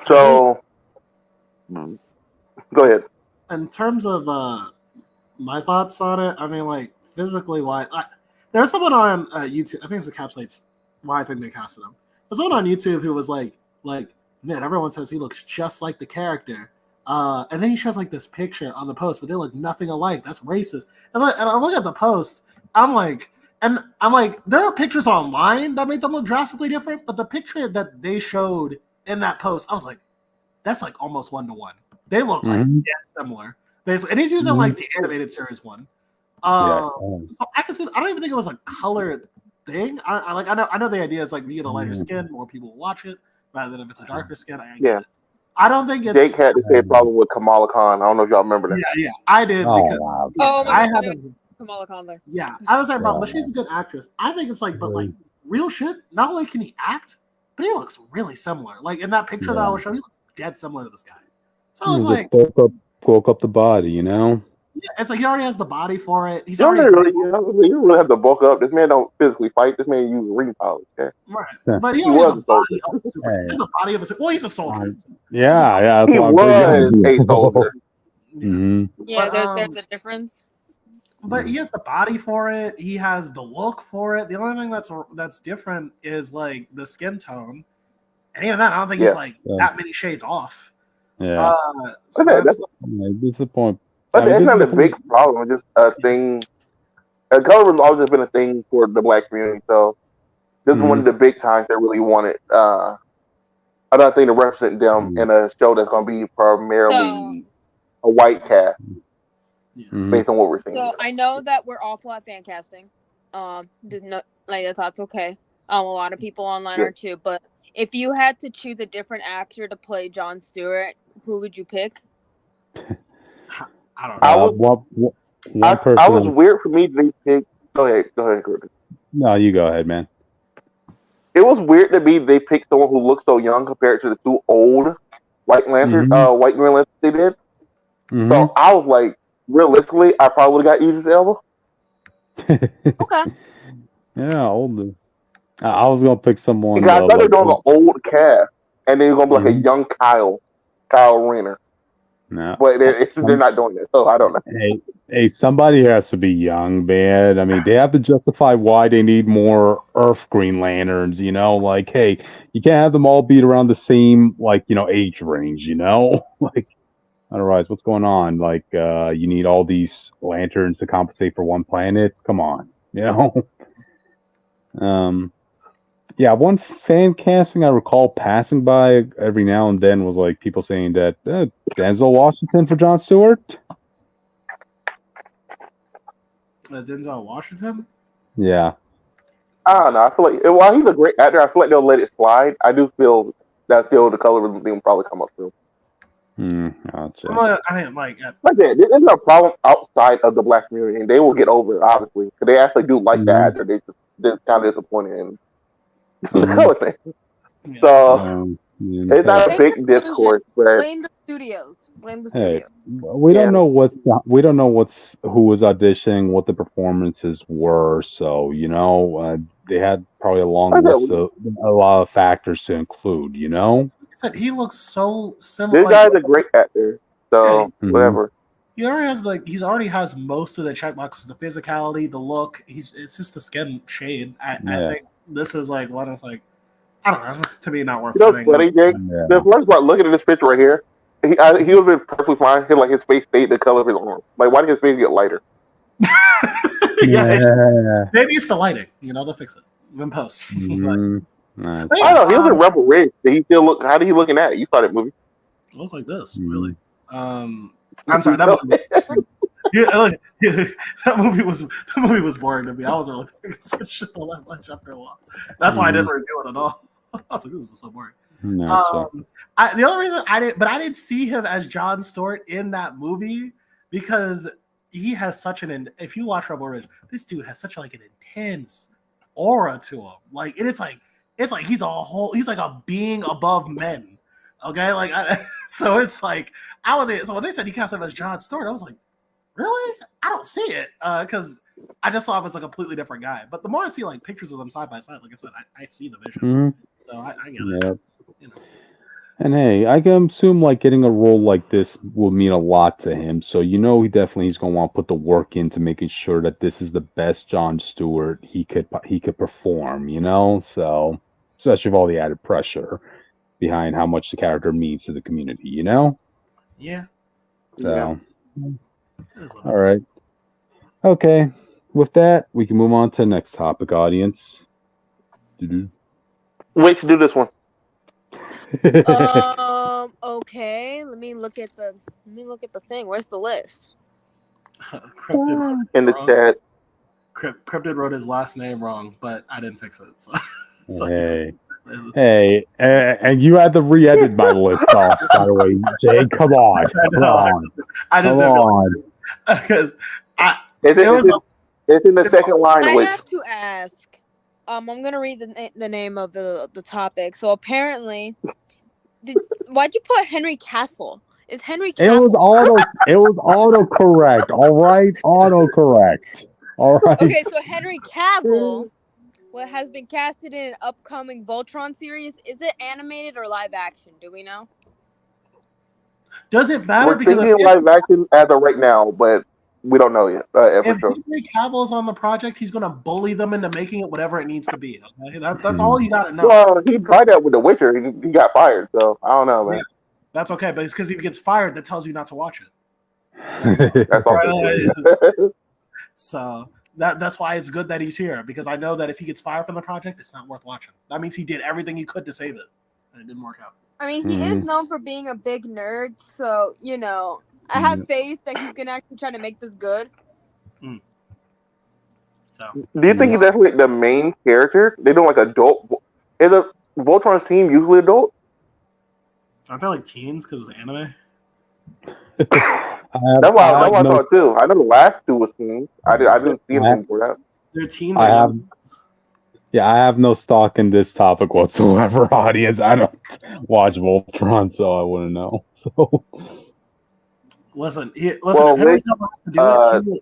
So, go ahead. In terms of my thoughts on it, I mean, like physically, why there's someone on YouTube. I think it's encapsulates why I think they casted him. There's someone on YouTube who was like, man, everyone says he looks just like the character. And then he shows like this picture on the post, but they look nothing alike. That's racist. And I look at the post, I'm like, there are pictures online that make them look drastically different, but the picture that they showed in that post, I was like, that's like almost 1-to-1. They look like similar. And he's using like the animated series one. So I can see. I don't even think it was a color thing. I know the idea is like you get a lighter skin, more people will watch it rather than if it's a darker skin. I don't think it's. Jake had the same problem with Kamala Khan. I don't know if y'all remember that. Yeah, I did because I haven't. Kamala Khan there. Yeah, I was saying, but she's a good actress. I think it's like, but like real shit. Not only can he act, but he looks really similar. Like in that picture that I was showing, he looks dead similar to this guy. So I was like, bulk up the body, you know. Yeah, it's like he already has the body for it. He's You don't already really have to bulk up. This man don't physically fight. This man uses ring polish. Okay? right, Yeah. but he He already has was a a body soldier. of a super. He has a body of a. Well, he's a soldier. Yeah, that's He why I'm was pretty a soldier. hmm Yeah, But, there's a difference. But he has the body for it. He has the look for it. The only thing that's different is like the skin tone, and even that, I don't think he's like that many shades off. Yeah. So that's disappoint. but I mean, that's this not is a big problem. It's just a thing. Color has always been a thing for the black community. So this is one of the big times they really wanted another thing to represent them in a show that's going to be primarily a white cast, based on what we're seeing. So I know that we're awful at fan casting. There's no that's okay. A lot of people online are too. But if you had to choose a different actor to play Jon Stewart, who would you pick? I don't know. I was weird for me to pick. Go ahead, Curtis. No, you go ahead, man. It was weird to me they picked someone who looked so young compared to the two old White Lantern, White Green Lanterns they did. So I was like, realistically, I probably would have got Idris Elba. Okay. Yeah, old. I was gonna pick someone. Because I thought they were doing an old cast, and then you're gonna be like a young Kyle Rayner. No, but they're not doing it, so I don't know. Hey, somebody has to be young, man. I mean, they have to justify why they need more Earth Green Lanterns. You know, like, hey, you can't have them all be around the same, like, age range. You know, like, otherwise, what's going on? Like, you need all these lanterns to compensate for one planet. Come on, you know. Yeah, one fan casting I recall passing by every now and then was like people saying that Denzel Washington for Jon Stewart. Denzel Washington? Yeah. I don't know. I feel like while he's a great actor, I feel like they'll let it slide. I do feel that the colorism thing will probably come up soon. Gotcha. I mean, like that. There's a problem outside of the black community, and they will get over it, obviously, because they actually do like that actor. They're kind of disappointed in the color thing. Yeah. So it's not a big discourse, but blame the studios. Hey, we don't know who was auditioning, what the performances were. So they had probably a long list of a lot of factors to include. He looks so similar. This guy's a great actor, so whatever. He already has most of the checkboxes: the physicality, the look. It's just the skin shade. I think this is like one. It's like I don't know. It's to me not worth. Jake. The first part, looking at this picture right here, he would have been perfectly fine. Like his face stayed the color of his arm. Like why did his face get lighter? Maybe it's the lighting. They'll fix it in post. I don't know. He was in Rebel Ridge. Did he still look? How did he looking at it? You saw that movie? It looks like this, really. I'm sorry. That movie. That movie was boring to me. I wasn't really thinking such shit all that much after a while. That's why I didn't review it at all. I was like, this is so boring. The only reason I didn't see him as Jon Stewart in that movie because he has such if you watch Rebel Ridge, this dude has such an intense aura to him. Like it's like he's like a being above men. Okay, so it's like so when they said he cast him as Jon Stewart, I was like, really? I don't see it because I just saw him as a completely different guy. But the more I see pictures of them side by side, like I said, I see the vision. So I get it. And hey, I can assume getting a role like this will mean a lot to him. So he's going to want to put the work into making sure that this is the best Jon Stewart he could perform. So especially with all the added pressure behind how much the character means to the community. Yeah. So. All right. Okay. With that, we can move on to the next topic, audience. Wait to do this one. Okay. Let me look at the thing. Where's the list? In the chat. Cryptid wrote his last name wrong, but I didn't fix it. So Hey, and you had to re-edit my list off, by the way. Jay, come on. I just didn't because it's in the second line. I have to ask. I'm gonna read the name of the topic. So apparently, why'd you put Henry Castle? Is Henry It was Cavill? autocorrect. All right, autocorrect. All right. Okay, so Henry Cavill, what has been casted in an upcoming Voltron series, is it animated or live action? Do we know? Does it matter? We're Because thinking live action as of right now, but we don't know yet. For if sure. Henry Cavill's on the project, he's gonna bully them into making it whatever it needs to be. Okay? That's all you gotta know. Well, he tried that with The Witcher. He got fired, so I don't know, man. Yeah, that's okay, but it's because he gets fired that tells you not to watch it. That's all. So that's why it's good that he's here, because I know that if he gets fired from the project, it's not worth watching. That means he did everything he could to save it, and it didn't work out. I mean, he is known for being a big nerd, so I have faith that he's gonna actually try to make this good. So, do you think he's definitely the main character? They don't like adult. Is a Voltron's team usually adult? aren't they like teens because it's anime? That's why I thought too. I know the last two was teens. I didn't see anything for that. They're teens. I have no stock in this topic whatsoever, audience. I don't watch Voltron, so I wouldn't know. So listen. Henry Cavill,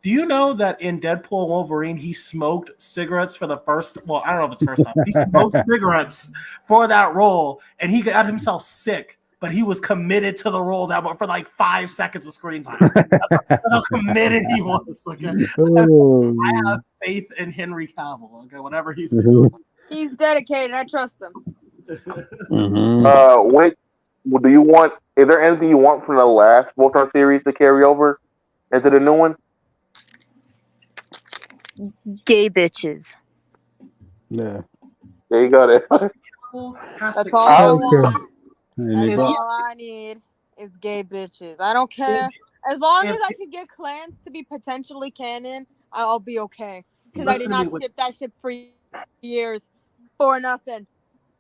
do you know that in Deadpool and Wolverine he smoked cigarettes for the first? Well, I don't know if it's first time. He smoked cigarettes for that role, and he got himself sick. But he was committed to the role that for like 5 seconds of screen time. That's how committed he was. Okay? I have faith in Henry Cavill. Okay, whatever he's doing. He's dedicated. I trust him. Wait, do you want? Is there anything you want from the last Voltron series to carry over into the new one? Gay bitches. Yeah. There you go. That's all I want. That's all I need is gay bitches. I don't care. As long as I can get clans to be potentially canon, I'll be okay. Because I did not ship that ship for years for nothing.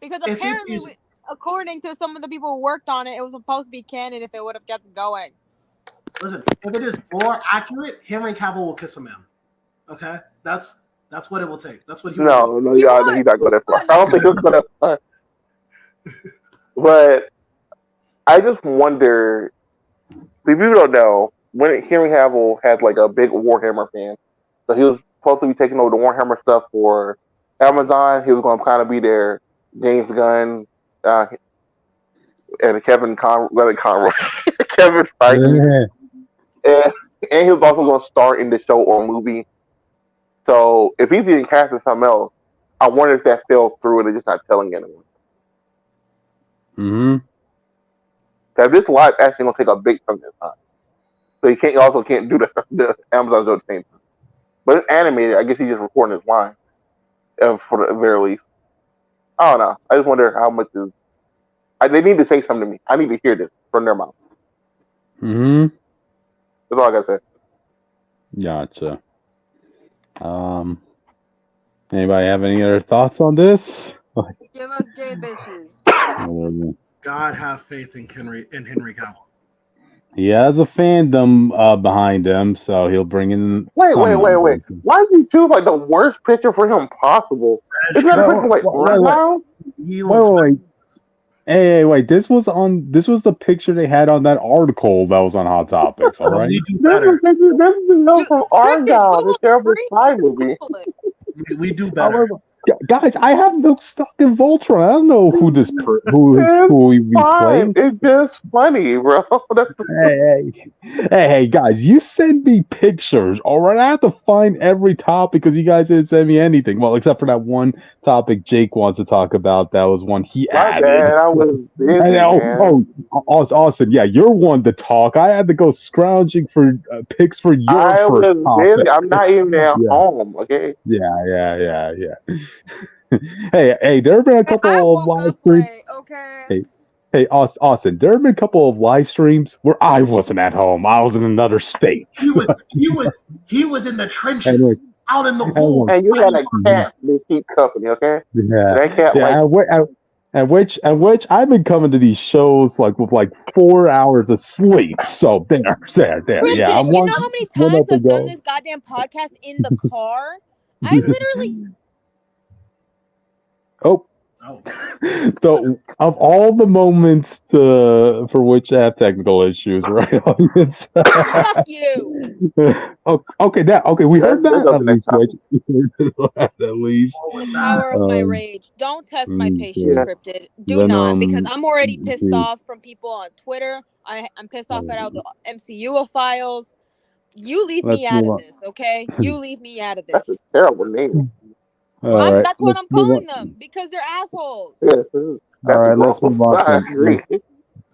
Because apparently, according to some of the people who worked on it, it was supposed to be canon if it would have kept going. Listen, if it is more accurate, Henry Cavill will kiss a man. Okay? That's what it will take. That's what he will do. He's not going that far. I don't think he'll go that far. But I just wonder, if you don't know, when Henry Cavill had like a big Warhammer fan, so he was supposed to be taking over the Warhammer stuff for Amazon. He was going to kind of be their James Gunn and Kevin Conroy, Kevin Feige, and he was also going to star in the show or movie. So if he's getting cast as something else, I wonder if that fell through and they're just not telling anyone. That this live action gonna take a big chunk of time, so you also can't do the Amazon show at the same time. But it's animated. I guess he's just recording his line, for the very least. I don't know. I just wonder how much is. They need to say something to me. I need to hear this from their mouth. That's all I gotta say. Gotcha. Anybody have any other thoughts on this? Give us gay bitches. God have faith in Henry Cavill. He has a fandom behind him, so he'll bring in. Wait. Why did you choose like the worst picture for him possible? Isn't that a picture right now? Wait. Hey, wait! This was the picture they had on that article that was on Hot Topics. All right. This is the from Argyle, the terrible spy movie. We do better. Guys, I have no stock in Voltron. I don't know who we playing. It's just funny, bro. Hey, guys, you send me pictures, all right? I have to find every topic because you guys didn't send me anything. Well, except for that one topic Jake wants to talk about. That was one he added. I was busy, Austin, yeah, you're one to talk. I had to go scrounging for picks for your first topic. Busy. I'm not even at home, okay? Yeah. Hey, there have been a couple of live streams. Okay. Hey, Austin, there have been a couple of live streams where I wasn't at home. I was in another state. He was in the trenches, out in the war. And you had a cat to keep company, okay? Yeah. That cat and which I've been coming to these shows with 4 hours of sleep. So there. Listen, Yeah. You know how many times I've done this goddamn podcast in the car? I literally. Oh. So, of all the moments for which I have technical issues, right? Audience? Fuck you. Okay, we heard That's that up at to next least, right? topic. At least. Oh, The with that. power of my rage. Don't test my patience, Yeah. Cryptid. Do not, because Venom. I'm already pissed Dude, off from people on Twitter. I'm pissed off at all the MCU files. You leave let's me out move of on. this, okay? You leave me out of That's a this. terrible name. All right, That's what let's I'm move calling on. them because they're assholes. Yes, All that's right, let's wrong. move on I to agree.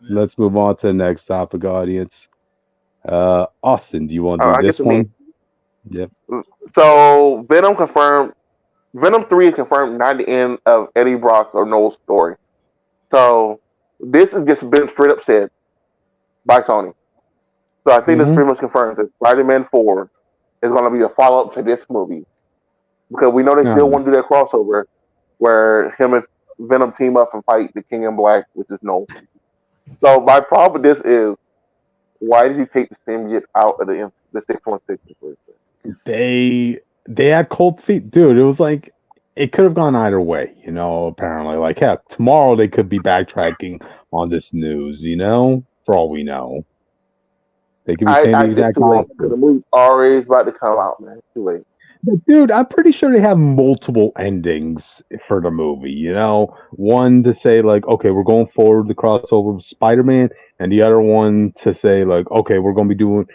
let's move on to the next topic, audience. Austin, do you want to do I get this to me. one? Yep. So Venom confirmed. Venom 3 is confirmed not the end of Eddie Brock's or Noel's story. So this has just been straight up said by Sony. So I think this Mm-hmm. pretty much confirms that Spider-Man 4 is going to be a follow-up to this movie because we know they still want to do that crossover where him and Venom team up and fight the King in Black, which is Noel. So my problem with this is why did you take the symbiote out of the 616? They had cold feet, dude. It was like it could have gone either way, apparently, like, heck, tomorrow they could be backtracking on this news, for all we know, they could be saying the It's exact too late because opposite. the movie's already about to come out, man. It's too late. But dude, I'm pretty sure they have multiple endings for the movie. One to say like, okay, we're going forward the crossover with Spider-Man, and the other one to say like, okay, we're going to be doing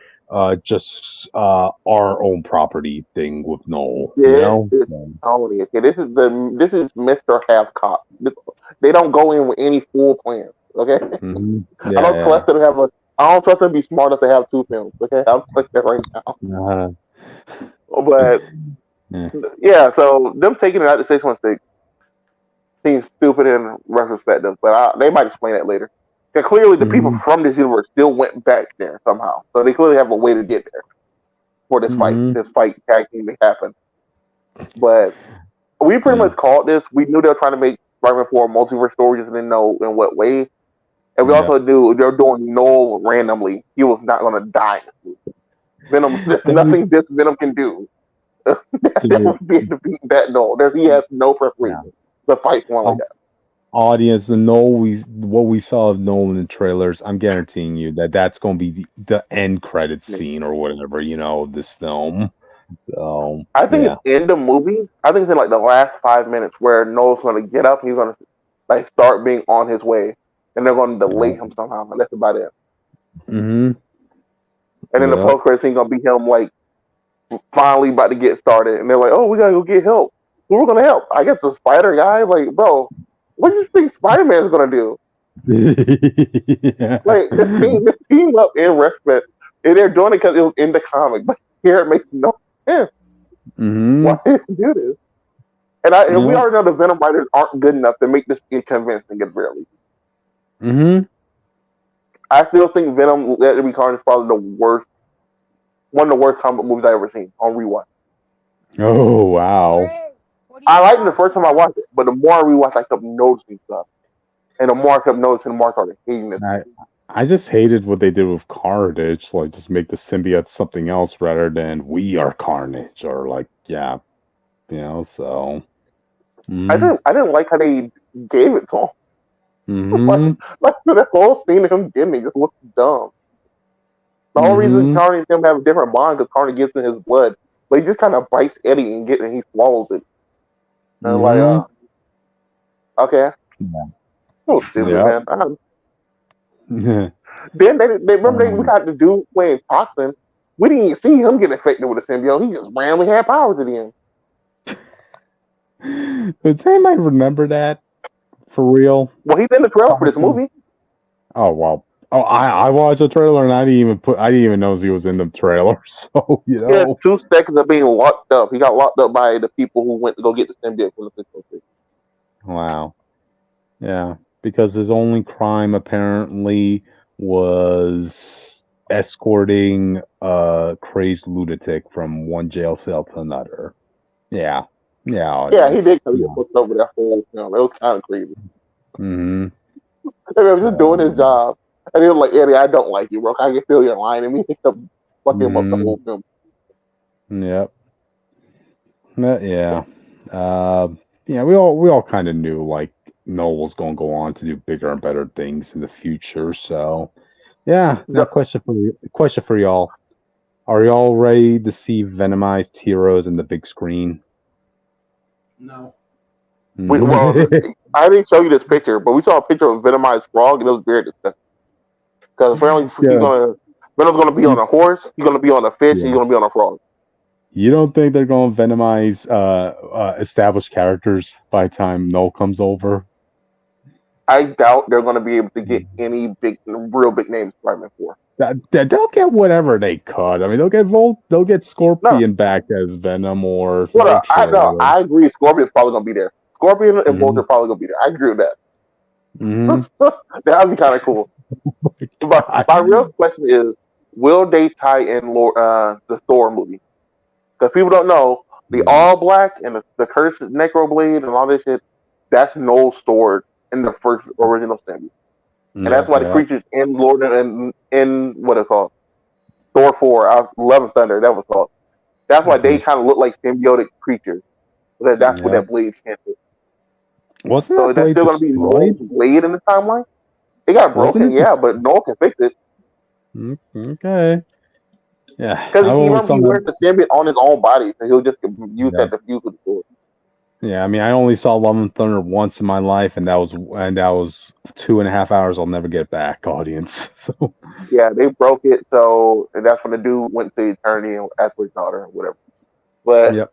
just our own property thing with Knull. This is Tony. Okay, this is Mr. Half Cop. They don't go in with any full plans. Okay, Mm-hmm. I don't Yeah, trust them to have a. I don't trust them to be smart enough to have two films. Okay, I'm telling that right now. yeah. But Yeah. yeah, so them taking it out to 616 seems stupid in retrospective, but they might explain that later. Because clearly the people Mm-hmm. from this universe still went back there somehow, so they clearly have a way to get there for this fight. Mm-hmm. This fight tag team to happen. But we pretty Yeah. much called this. We knew they were trying to make Spider-Man 4 multiverse stories, and didn't know in what way. And we Yeah. also knew they're doing Knull randomly. He was not going to die. Venom, there's nothing this Venom can do that Dude, would be able to beat that Knull. He has no yeah. preparation to fight one like that. Audience, what we saw of Nolan in the trailers, I'm guaranteeing you that's going to be the end credit scene or whatever, of this film. So I think yeah. it's in the movie. I think it's in like the last 5 minutes where Noel's going to get up. He's going to like start being on his way, and they're going to delay him somehow. And that's about it. Mm-hmm. And then the post credit scene going to be him like finally about to get started, and they're like, "Oh, we gotta go get help. Who we're gonna help? I guess the spider guy." Like, bro, what do you think Spider Man's gonna do? Yeah. Like, this team up in respect, and they're doing it because it was in the comic, but here it makes no sense. Mm-hmm. Why did you do this? And we already know the Venom writers aren't good enough to make this convincing at very least. Mm-hmm. I still think Venom: Let There Be Carnage is probably one of the worst comic movies I've ever seen on rewatch. Oh wow. I liked it the first time I watched it, but the more I rewatched, I kept noticing stuff. And the more I kept noticing, the more I started hating it. I just hated what they did with Carnage, like just make the symbiote something else rather than we are Carnage, or like, yeah, so. I didn't like how they gave it to him. Mm-hmm. like the whole scene of him getting it just looks dumb. The whole reason Carnage and him have a different bond because Carnage gets in his blood, but he just kind of bites Eddie and he swallows it. And I'm like, okay. Yeah. So stupid, man. Then they remember we got the dude playing Toxin. We didn't even see him get infected with a symbiote. He just randomly had powers at the end. Does anybody remember that? For real? Well, he's in the trailer for this movie. Oh wow. Oh, I watched the trailer and I didn't even know he was in the trailer. So He had 2 seconds of being locked up. He got locked up by the people who went to go get the symbiote from the 616. Wow. Yeah, because his only crime apparently was escorting a crazy lunatic from one jail cell to another. Yeah. Yeah. Yeah, he did come get pushed over that whole film. It was kind of crazy. Mm-hmm. He was just doing his job. And he was like, Eddie, I don't like you, bro. I can feel you're lying to me. He kept fucking him up the whole film. Yep. Yeah. Yeah, we all kind of knew, like, Knull was going to go on to do bigger and better things in the future. So, yeah. Now, question for y'all: are y'all ready to see Venomized heroes in the big screen? No. Well, I didn't show you this picture, but we saw a picture of Venomized Frog, and it was very disgusting. Because apparently Yeah. Venom's gonna be on a horse, he's gonna be on a fish, and he's Yeah. gonna be on a frog. You don't think they're going to venomize established characters by the time Knull comes over? I doubt they're gonna be able to get any real big names Spider-Man for. They'll get whatever they could. I mean, they'll get No, Scorpion back as Venom or well, Vulture or whatever. I agree. Scorpion's probably gonna be there. Scorpion and Mm-hmm. Vulture probably gonna be there. I agree with that. Mm-hmm. That'd be kind of cool. But my real question is, will they tie in the Thor movie? Because people don't know the all black and the cursed necro blade and all this shit. That's Knull stored in the first original symbiote, and that's why the creatures in Lord and in what it's called Thor 4, Love and Thunder. That was called. That's why they kind of look like symbiotic creatures. Because that's what that blade can do. Wasn't So that that's blade still going to be destroyed? Knull's blade in the timeline. It got broken, yeah, but Knull can fix it. Okay. Yeah. Because he wears the symbiote on his own body, so he'll just use that to fuse with the sword. Yeah, I mean, I only saw Love and Thunder once in my life, and that was 2.5 hours I'll never get back, audience. So yeah, they broke it, so and that's when the dude went to eternity and asked for his daughter or whatever. But yep.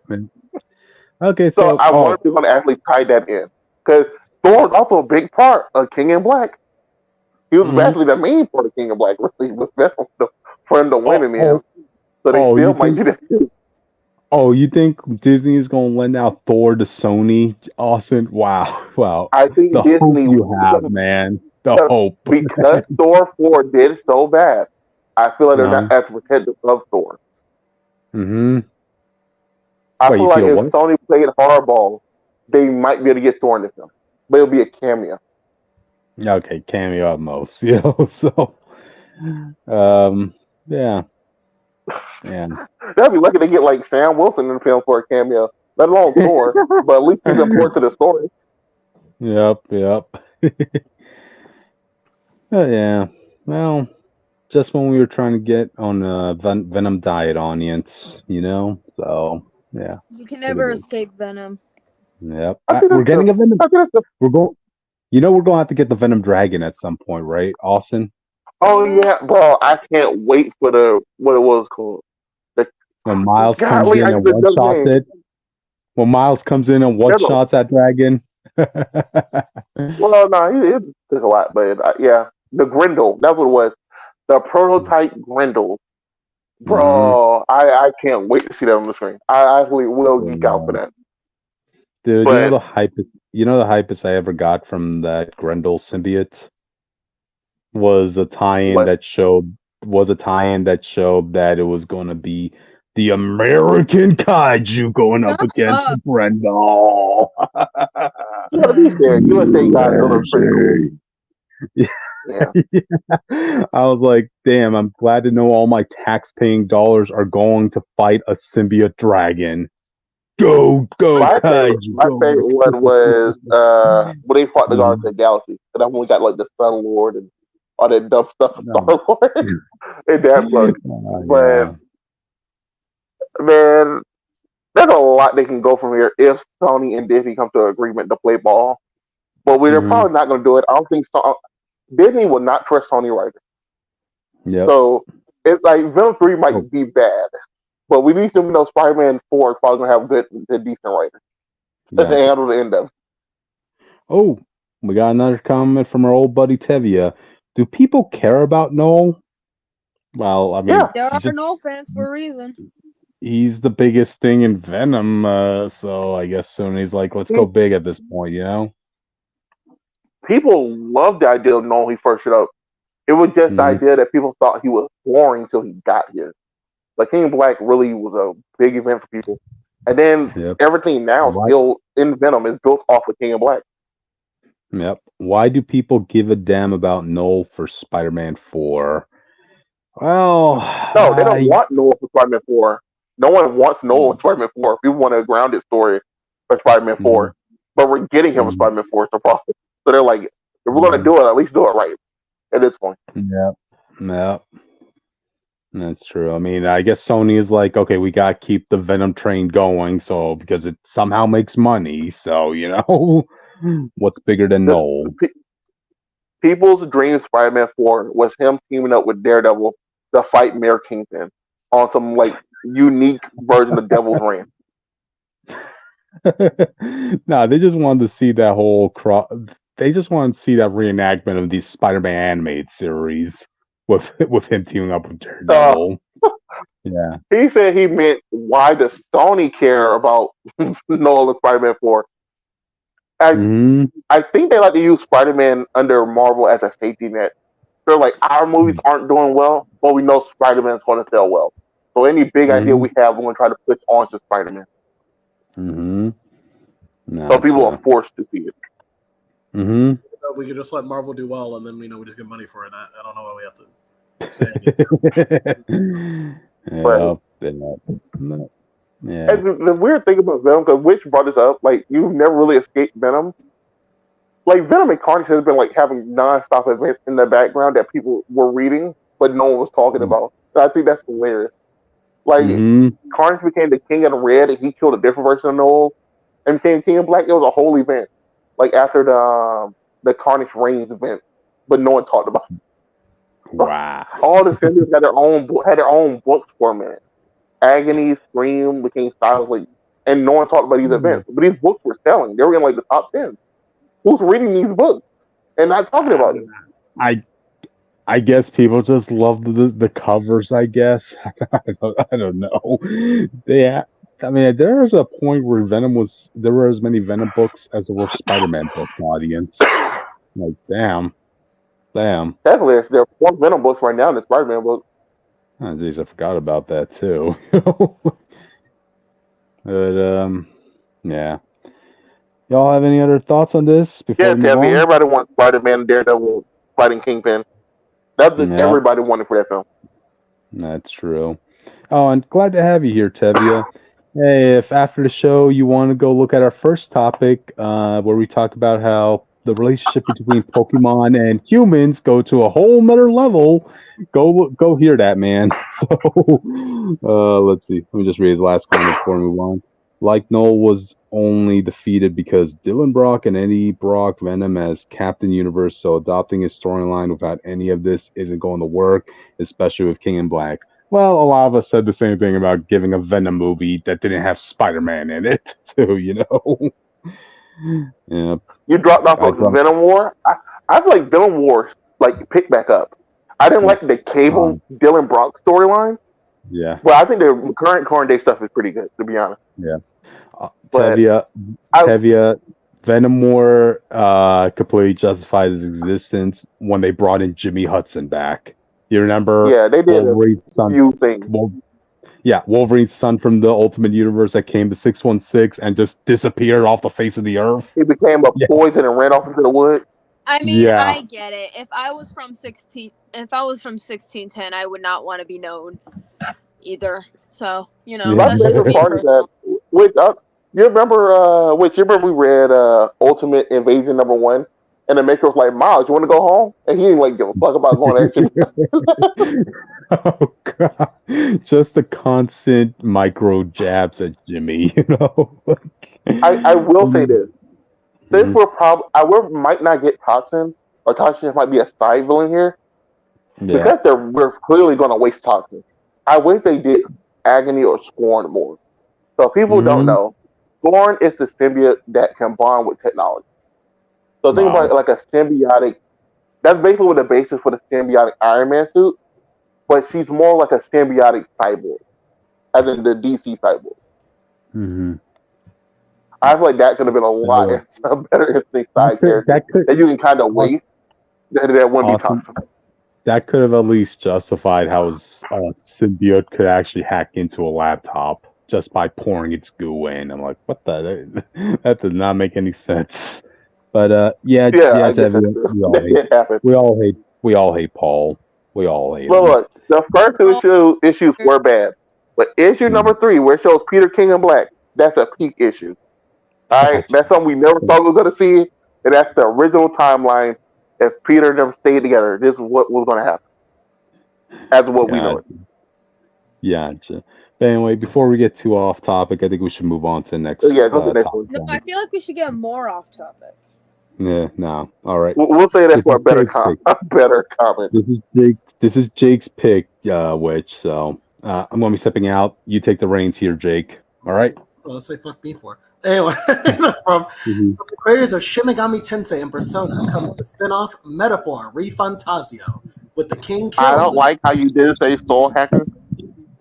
Okay, so I wonder if they're going to actually tie that in, because Thor was also a big part of King in Black. He was actually the main part of King in Black, really, with Venom for him to win in the end. So they still might do that too. Oh, you think Disney is going to lend out Thor to Sony, Austin? Wow. I think the Disney hope you have, man. The hope. Because Thor 4 did so bad, I feel like they're not as protective of Thor. Mm-hmm. I feel like if Sony played hardball, they might be able to get Thor in the film. But it'll be a cameo. Okay, cameo at most. So yeah. They'll be lucky to get like Sam Wilson in the film for a cameo, let alone Thor. But at least he's important to the story. Yep. Oh, yeah. Well, just when we were trying to get on a Venom diet, audience, So yeah. You can never escape Venom. Yep. We're getting a Venom. We're going to have to get the Venom Dragon at some point, right, Austin? Oh yeah, bro! I can't wait for what it was called. When Miles comes in and one shots it. When Miles comes in and one shots that dragon. Well, no, it took a lot, but yeah, the Grendel. That's what it was. The prototype Grendel. Bro, I can't wait to see that on the screen. I actually will geek out for that. Dude, but, the hypest I ever got from that Grendel symbiote was a tie-in that showed that it was going to be the American kaiju going up against Grendel. You gotta be fair. USA Godzilla is pretty cool. Yeah. I was like, damn, I'm glad to know all my tax-paying dollars are going to fight a symbiote dragon. Go, kaiju. My favorite one was when they fought the Guardians of the Galaxy. And that's when we got like the Sun Lord and all that dumb stuff from Star Lord in that book. But man, there's a lot they can go from here if Sony and Disney come to an agreement to play ball. But they're probably not going to do it. I don't think Disney will not trust Sony writers. Yep. So it's like Venom 3 might be bad, but we need to know Spider-Man 4 is probably going to have good, decent writers to handle the end of. Oh, we got another comment from our old buddy Tevia. Do people care about Knull? Well, I mean, there are Knull fans for a reason. He's the biggest thing in Venom, so I guess Sony's like, let's go big at this point, People loved the idea of Knull when he first showed up. It was just the idea that people thought he was boring until he got here. Like King Black really was a big event for people. And then everything now still in Venom is built off of King Black. Yep. Why do people give a damn about Knull for Spider-Man 4? Well, no, they don't want Knull for Spider-Man 4. No one wants Knull for Spider-Man 4. People want a grounded story for Spider-Man 4. But we're getting him for Spider-Man 4, so problem. So they're like, if we're gonna do it, at least do it right at this point. Yeah, yeah, that's true. I mean, I guess Sony is like, okay, we gotta keep the Venom train going, so because it somehow makes money. So what's bigger than The, Knull? people's dream Spider-Man 4 was him teaming up with Daredevil to fight Mayor Kingpin on some like unique version of Devil's Reign. No, they just wanted to see that whole They just wanted to see that reenactment of the Spider-Man animated series with him teaming up with Daredevil. Yeah. He said he meant, why does Sony care about Nolan Spider-Man 4? I think they like to use Spider-Man under Marvel as a safety net. They're like, our movies aren't doing well, but we know Spider-Man's going to sell well. So any big idea we have, we're going to try to push onto Spider-Man. So people are forced to see it. We could just let Marvel do well, and then we just get money for it. I don't know why we have to say anything. Yeah. And the weird thing about Venom, because Witch brought this up, like, you've never really escaped Venom. Like, Venom and Carnage has been like having non-stop events in the background that people were reading, but no one was talking about. So I think that's hilarious. Like, Carnage became the King of the Red, and he killed a different version of Knull, and became King of Black. It was a whole event, like after the Carnage Reigns event, but no one talked about it. Wow. All the symbiotes had their own books format. Agony, Scream became Silent League, and no one talked about these events. But these books were selling; they were in like the top 10. Who's reading these books and not talking about it? I guess people just love the covers. I guess I don't know. I mean, there was a point where there were as many Venom books as there were Spider-Man books. Audience, like damn. Definitely, there are 4 Venom books right now in the Spider-Man book. Oh, jeez, I forgot about that too. But yeah. Y'all have any other thoughts on this before we move on? Everybody wants Spider-Man and Daredevil fighting Kingpin. That's what everybody wanted for that film. That's true. Oh, and glad to have you here, Tevia. Hey, if after the show you want to go look at our first topic, where we talk about how the relationship between Pokemon and humans go to a whole nother level, go hear that, man. So, let's see. Let me just read his last comment before we move on. Like Knull was only defeated because Dylan Brock and Eddie Brock Venom as Captain Universe, so adopting his storyline without any of this isn't going to work, especially with King in Black. Well, a lot of us said the same thing about giving a Venom movie that didn't have Spider-Man in it, too, Yeah. You dropped off of Venom War? I feel like Venom War picked back up. I didn't like the Cable Dylan Brock storyline. Yeah. But I think the current day stuff is pretty good, to be honest. Yeah. Tevia, Venom War completely justified his existence when they brought in Jimmy Hudson back. You remember? Yeah, they did a few things. Wolverine's son from the Ultimate Universe that came to 616 and just disappeared off the face of the earth. He became a poison and ran off into the woods. I mean, I get it. If I was from 1610, I would not want to be known either. So, that's just me personally. You remember we read Ultimate Invasion #1, and the maker was like, Miles, you want to go home? And he didn't give a fuck about going to Oh god. Just the constant micro jabs at Jimmy, I will say this. Since we might not get Toxin, or Toxin might be a side villain here, because we're clearly going to waste Toxin. I wish they did Agony or Scorn more. So if people don't know, Scorn is the symbiote that can bond with technology. So think about it like a symbiotic. That's basically what the basis for the symbiotic Iron Man suit, but she's more like a symbiotic cyborg, as in the DC cyborg. I feel like that could have been a better interesting side character that you can kind of waste. That wouldn't be toxic. That could have at least justified how a symbiote could actually hack into a laptop just by pouring its goo in. I'm like, what the? That does not make any sense. But we all hate Paul. We all hate him. Look, the first two issues were bad, but issue number 3, where it shows Peter King in Black, that's a peak issue. All right, that's something we never thought we were going to see, and that's the original timeline. If Peter and them stayed together, this is what was going to happen. As what we know God, it. gotcha. But anyway, before we get too off topic, I think we should move on to the So next yeah, go to the next one. No, I feel like we should get more off topic. Yeah, no. All right. We'll say that This for is Jake's pick. a better comment. This is Jake. This is Jake's pick, Witch. So I'm going to be stepping out. You take the reins here, Jake. All right. Well, let's say fuck me for. Anyway, from the creators of Shin Megami Tensei and Persona comes the spin-off Metaphor Refantazio with the King I Kill. don't like how you did say Soul Hacker.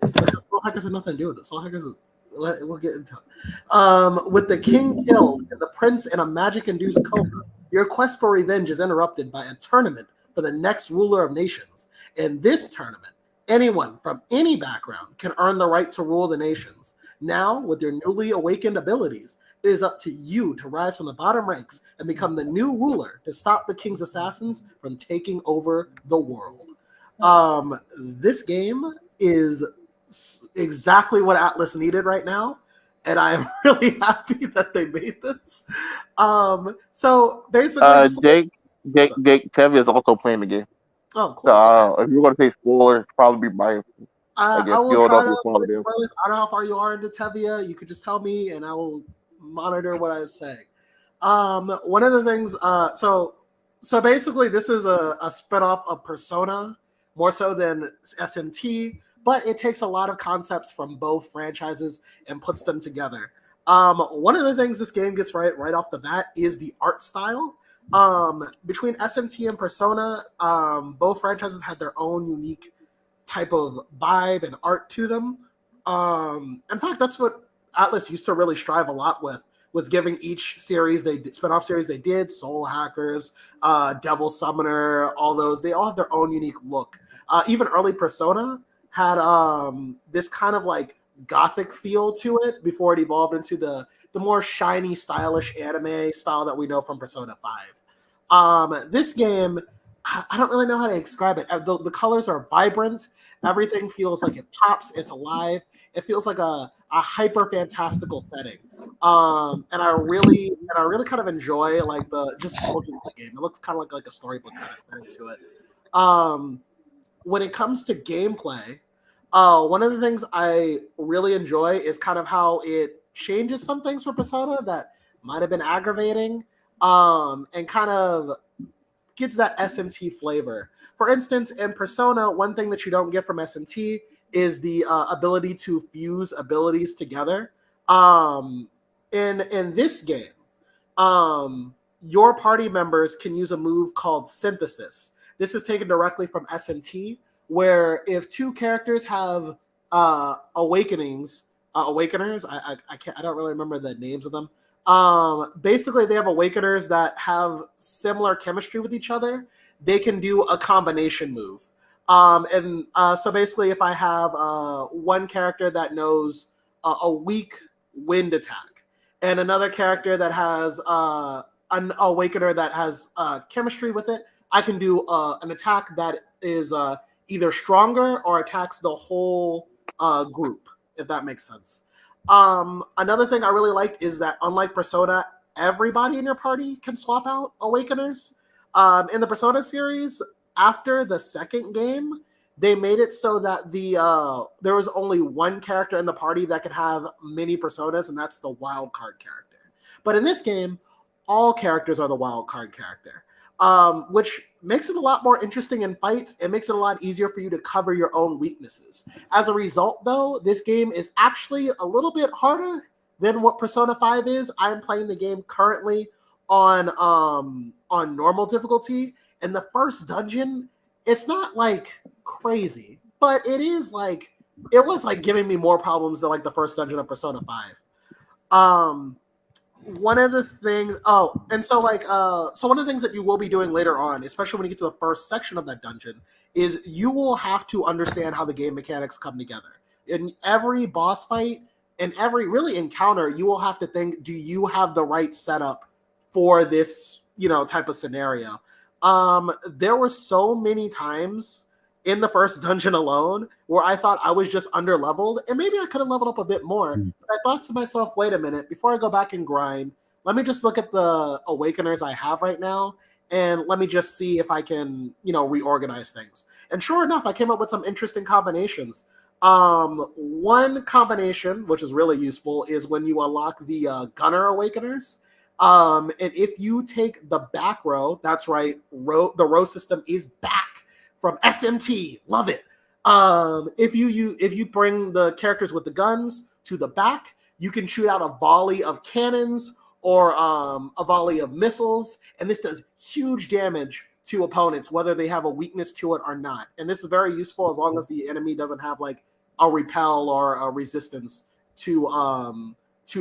Because Soul Hackers have nothing to do with it. Soul Hackers is, we'll get into it. With the king killed and the prince in a magic-induced coma, your quest for revenge is interrupted by a tournament for the next ruler of nations. In this tournament, anyone from any background can earn the right to rule the nations. Now, with your newly awakened abilities, it is up to you to rise from the bottom ranks and become the new ruler to stop the king's assassins from taking over the world. This game is exactly what Atlas needed right now, and I'm really happy that they made this. So basically, Jake Tevye is also playing the game. Oh, cool. So if you're going to say spoilers, probably be my. I will try to spoilers. I don't know how far you are into Tevye. You could just tell me, and I will monitor what I'm saying. One of the things, so basically, this is a spinoff of Persona, more so than SMT, but it takes a lot of concepts from both franchises and puts them together. One of the things this game gets right off the bat is the art style. Between SMT and Persona, both franchises had their own unique type of vibe and art to them. In fact, that's what Atlas used to really strive a lot with giving each series spin-off series they did, Soul Hackers, Devil Summoner, all those, they all have their own unique look. Even early Persona had this kind of like gothic feel to it before it evolved into the more shiny, stylish anime style that we know from Persona 5. This game, I don't really know how to describe it. The colors are vibrant. Everything feels like it pops. It's alive. It feels like a hyper fantastical setting. And I really kind of enjoy like just looking at the game. It looks kind of like a storybook kind of setting to it. When it comes to gameplay, one of the things I really enjoy is kind of how it changes some things for Persona that might have been aggravating, and kind of gets that SMT flavor. For instance, in Persona, one thing that you don't get from SMT is the ability to fuse abilities together. In this game, your party members can use a move called Synthesis. This is taken directly from SMT, where if two characters have awakeners, I don't really remember the names of them. Basically, they have awakeners that have similar chemistry with each other. They can do a combination move. So basically, if I have one character that knows a weak wind attack and another character that has an awakener that has chemistry with it, I can do an attack that is either stronger or attacks the whole group, if that makes sense. Another thing I really liked is that unlike Persona, everybody in your party can swap out awakeners. In the Persona series, after the second game, they made it so that there was only one character in the party that could have many personas, and that's the wild card character. But in this game, all characters are the wild card character, which makes it a lot more interesting in fights. It makes it a lot easier for you to cover your own weaknesses. As a result, though, this game is actually a little bit harder than what Persona 5 is. I'm playing the game currently on normal difficulty, and the first dungeon, it's not like crazy, but it is like, it was like giving me more problems than like the first dungeon of Persona 5. One of the things, so one of the things that you will be doing later on, especially when you get to the first section of that dungeon, is you will have to understand how the game mechanics come together. In every boss fight and every really encounter, you will have to think, do you have the right setup for this, type of scenario? There were so many times in the first dungeon alone where I thought I was just under-leveled, and maybe I could have leveled up a bit more. But I thought to myself, wait a minute, before I go back and grind, let me just look at the Awakeners I have right now, and let me just see if I can, reorganize things. And sure enough, I came up with some interesting combinations. One combination, which is really useful, is when you unlock the Gunner Awakeners. And if you take the back row, that's right, the row system is back from SMT. Love it. If you bring the characters with the guns to the back, you can shoot out a volley of cannons or a volley of missiles, and this does huge damage to opponents, whether they have a weakness to it or not. And this is very useful as long as the enemy doesn't have like a repel or a resistance to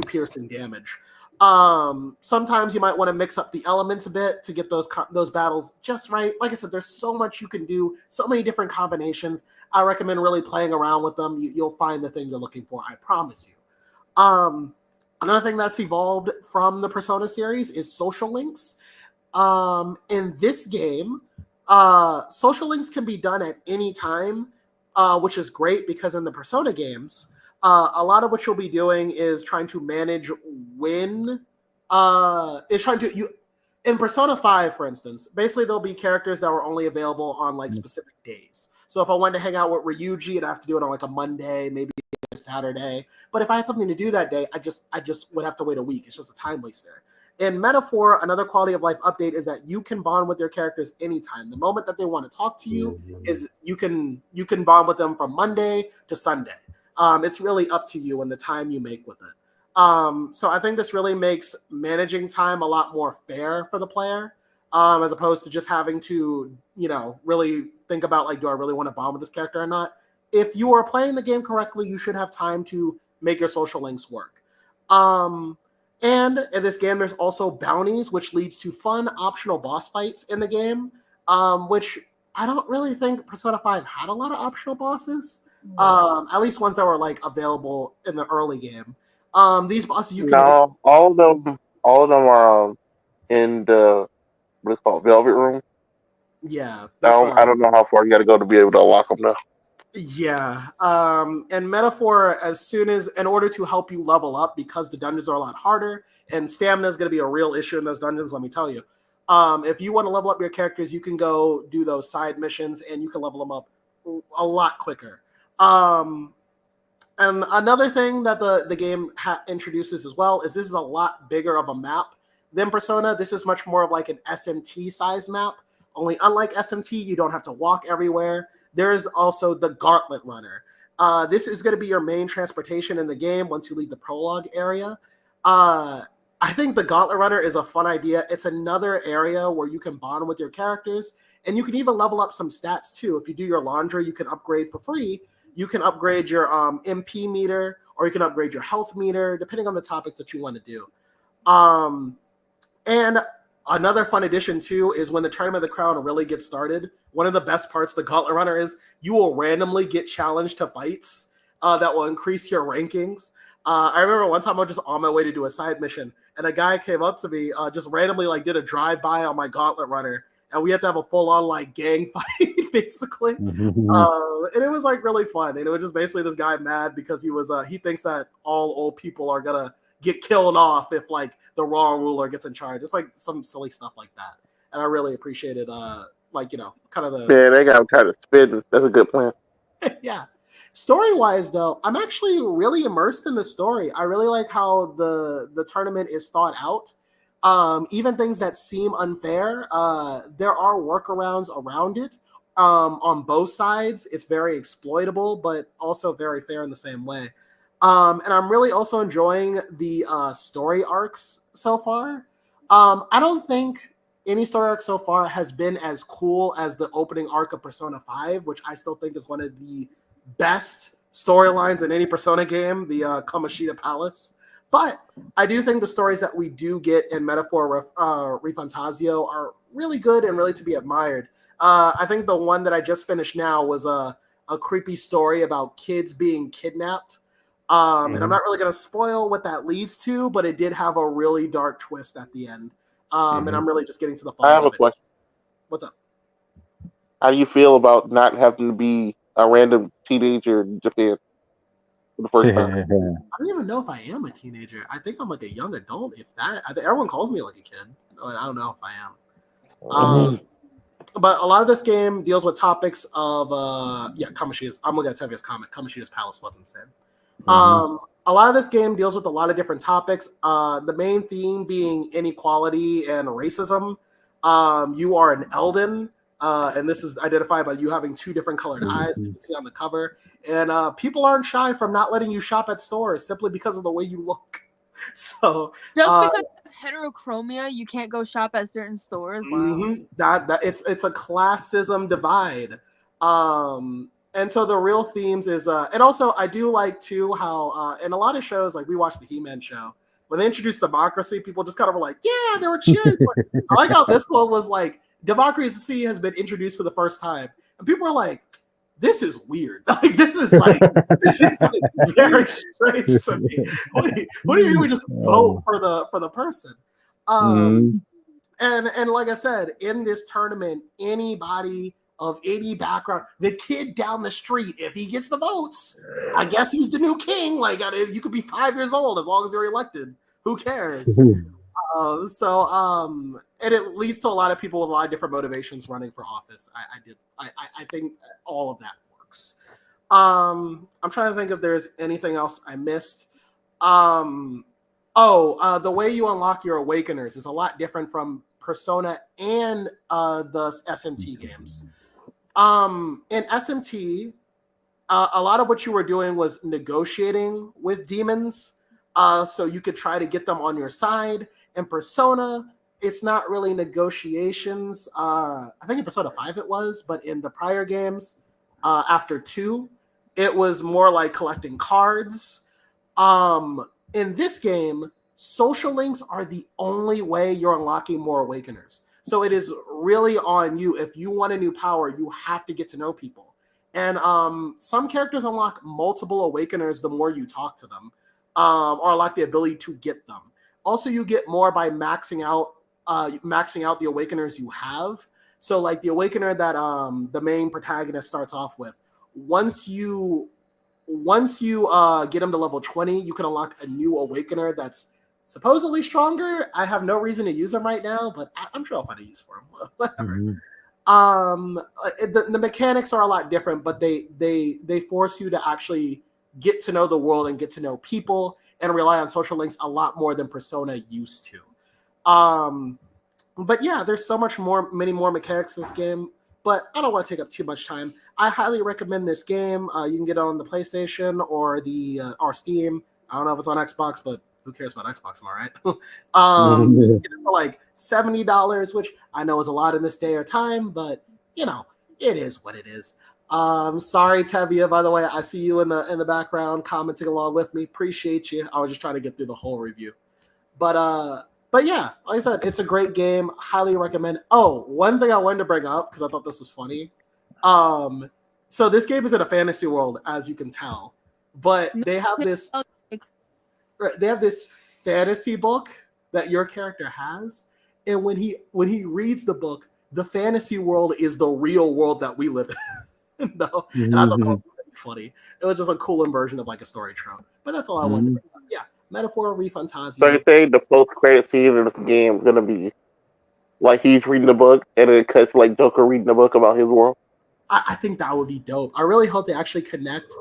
piercing damage. Sometimes you might want to mix up the elements a bit to get those battles just right. Like I said, there's so much you can do, so many different combinations. I recommend really playing around with them. You'll find the thing you're looking for, I promise you. Another thing that's evolved from the Persona series is social links. In this game, social links can be done at any time, which is great because in the Persona games, a lot of what you'll be doing is trying to manage when in Persona 5, for instance, basically there'll be characters that were only available on like specific days. So if I wanted to hang out with Ryuji, I'd have to do it on like a Monday, maybe a Saturday. But if I had something to do that day, I just would have to wait a week. It's just a time waster. In Metaphor, another quality of life update is that you can bond with your characters anytime. The moment that they want to talk to you is you can bond with them from Monday to Sunday. It's really up to you and the time you make with it. So I think this really makes managing time a lot more fair for the player, as opposed to just having to, really think about like, do I really want to bond with this character or not? If you are playing the game correctly, you should have time to make your social links work. And in this game, there's also bounties, which leads to fun optional boss fights in the game, which I don't really think Persona 5 had a lot of optional bosses, at least ones that were like available in the early game. These bosses you can... No, all of them are in the, what it's called, Velvet Room. Yeah. I don't know how far you got to go to be able to unlock them now. Yeah. And Metaphor, in order to help you level up, because the dungeons are a lot harder and stamina is going to be a real issue in those dungeons, let me tell you. If you want to level up your characters, you can go do those side missions and you can level them up a lot quicker. And another thing that the game introduces as well is this is a lot bigger of a map than Persona. This is much more of like an SMT size map. Only unlike SMT, you don't have to walk everywhere. There's also the Gauntlet Runner. This is going to be your main transportation in the game once you leave the prologue area. I think the Gauntlet Runner is a fun idea. It's another area where you can bond with your characters, and you can even level up some stats too. If you do your laundry, you can upgrade for free. You can upgrade your MP meter, or you can upgrade your health meter, depending on the topics that you want to do. And another fun addition too is when the Tournament of the Crown really gets started. One of the best parts of the Gauntlet Runner is you will randomly get challenged to fights that will increase your rankings. I remember one time I was just on my way to do a side mission, and a guy came up to me, just randomly like did a drive-by on my Gauntlet Runner, and we had to have a full-on like gang fight, basically. And it was like really fun. And it was just basically this guy mad because he thinks that all old people are gonna get killed off if like the wrong ruler gets in charge. It's like some silly stuff like that. And I really appreciated kind of the... Yeah, they got kind of spitting. That's a good plan. Yeah. Story-wise, though, I'm actually really immersed in the story. I really like how the tournament is thought out. Even things that seem unfair, there are workarounds around it. On both sides, it's very exploitable, but also very fair in the same way. And I'm really also enjoying the story arcs so far. I don't think any story arc so far has been as cool as the opening arc of Persona 5, which I still think is one of the best storylines in any Persona game, the Kamoshida Palace. But I do think the stories that we do get in Metaphor Refantazio are really good and really to be admired. I think the one that I just finished now was a creepy story about kids being kidnapped. And I'm not really going to spoil what that leads to, but it did have a really dark twist at the end. And I'm really just getting to the fun. I have a question. What's up? How do you feel about not having to be a random teenager in Japan? for the first time. I don't even know if I am a teenager. I think I'm like a young adult. If that, I think everyone calls me like a kid. I don't know if I am. But a lot of this game deals with topics of Kamoshida's. I'm looking at Tevia's comment. Kamoshida's palace wasn't the same. A lot of this game deals with a lot of different topics. The main theme being inequality and racism. You are an Elden, and this is identified by you having 2 different colored eyes. You can see on the cover, and people aren't shy from not letting you shop at stores simply because of the way you look. So just because of heterochromia, you can't go shop at certain stores. Wow. That it's a classism divide. And so the real themes is and also I do like too how in a lot of shows, like we watched the He-Man show, when they introduced democracy, people just kind of were like, yeah, they were cheering for it. I like how this one was like, democracy has been introduced for the first time, and people are like, this is weird. Like this is like very strange to me. What do you mean we just vote for the person? And like I said, in this tournament, anybody of any background, the kid down the street, if he gets the votes, I guess he's the new king. Like you could be 5 years old as long as you're elected. Who cares? And it leads to a lot of people with a lot of different motivations running for office. I think all of that works. I'm trying to think if there's anything else I missed. The way you unlock your Awakeners is a lot different from Persona and the SMT games. In SMT, a lot of what you were doing was negotiating with demons, so you could try to get them on your side. In Persona, it's not really negotiations. I think in Persona 5 it was, but in the prior games, after 2, it was more like collecting cards. In this game, social links are the only way you're unlocking more Awakeners. So it is really on you. If you want a new power, you have to get to know people. And some characters unlock multiple Awakeners the more you talk to them, or unlock the ability to get them. Also, you get more by maxing out the Awakeners you have. So like the Awakener that the main protagonist starts off with, once you get him to level 20, you can unlock a new Awakener that's supposedly stronger. I have no reason to use him right now, but I'm sure I'll find a use for him. Whatever. The mechanics are a lot different, but they force you to actually get to know the world and get to know people and rely on social links a lot more than Persona used to. But yeah, there's so many more mechanics in this game, but I don't want to take up too much time. I highly recommend this game. You can get it on the PlayStation or or Steam. I don't know if it's on Xbox, but who cares about Xbox? Am I right? You get it for like $70, which I know is a lot in this day or time, but it is what it is. Sorry, Tevia, by the way, I see you in the background commenting along with me. Appreciate you. I was just trying to get through the whole review. But yeah, like I said, it's a great game. Highly recommend. Oh, one thing I wanted to bring up, because I thought this was funny. So this game is in a fantasy world, as you can tell, but they have this fantasy book that your character has, and when he reads the book, the fantasy world is the real world that we live in. No, and I thought that was really funny. It was just a cool version of like a story trope. But that's all I wanted to bring up. Yeah, Metaphor Refantazio. So you say the post-credit scene of this game is gonna be like he's reading the book, and it cuts like Joker reading the book about his world. I think that would be dope. I really hope they actually connect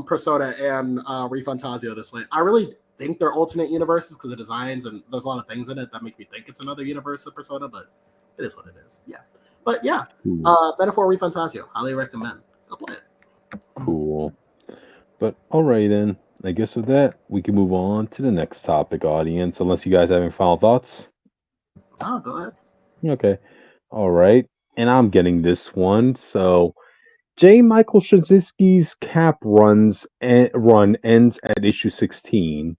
Persona and Refantazio this way. I really think they're alternate universes because of the designs, and there's a lot of things in it that make me think it's another universe of Persona, but it is what it is. Yeah. But yeah, Metaphor Refantazio. Highly recommend. Go play it. Cool. But all right then. I guess with that, we can move on to the next topic, audience, unless you guys have any final thoughts. Oh, go ahead. Okay. All right. And I'm getting this one. So, Michael Strazinskys' Cap run ends at issue 16.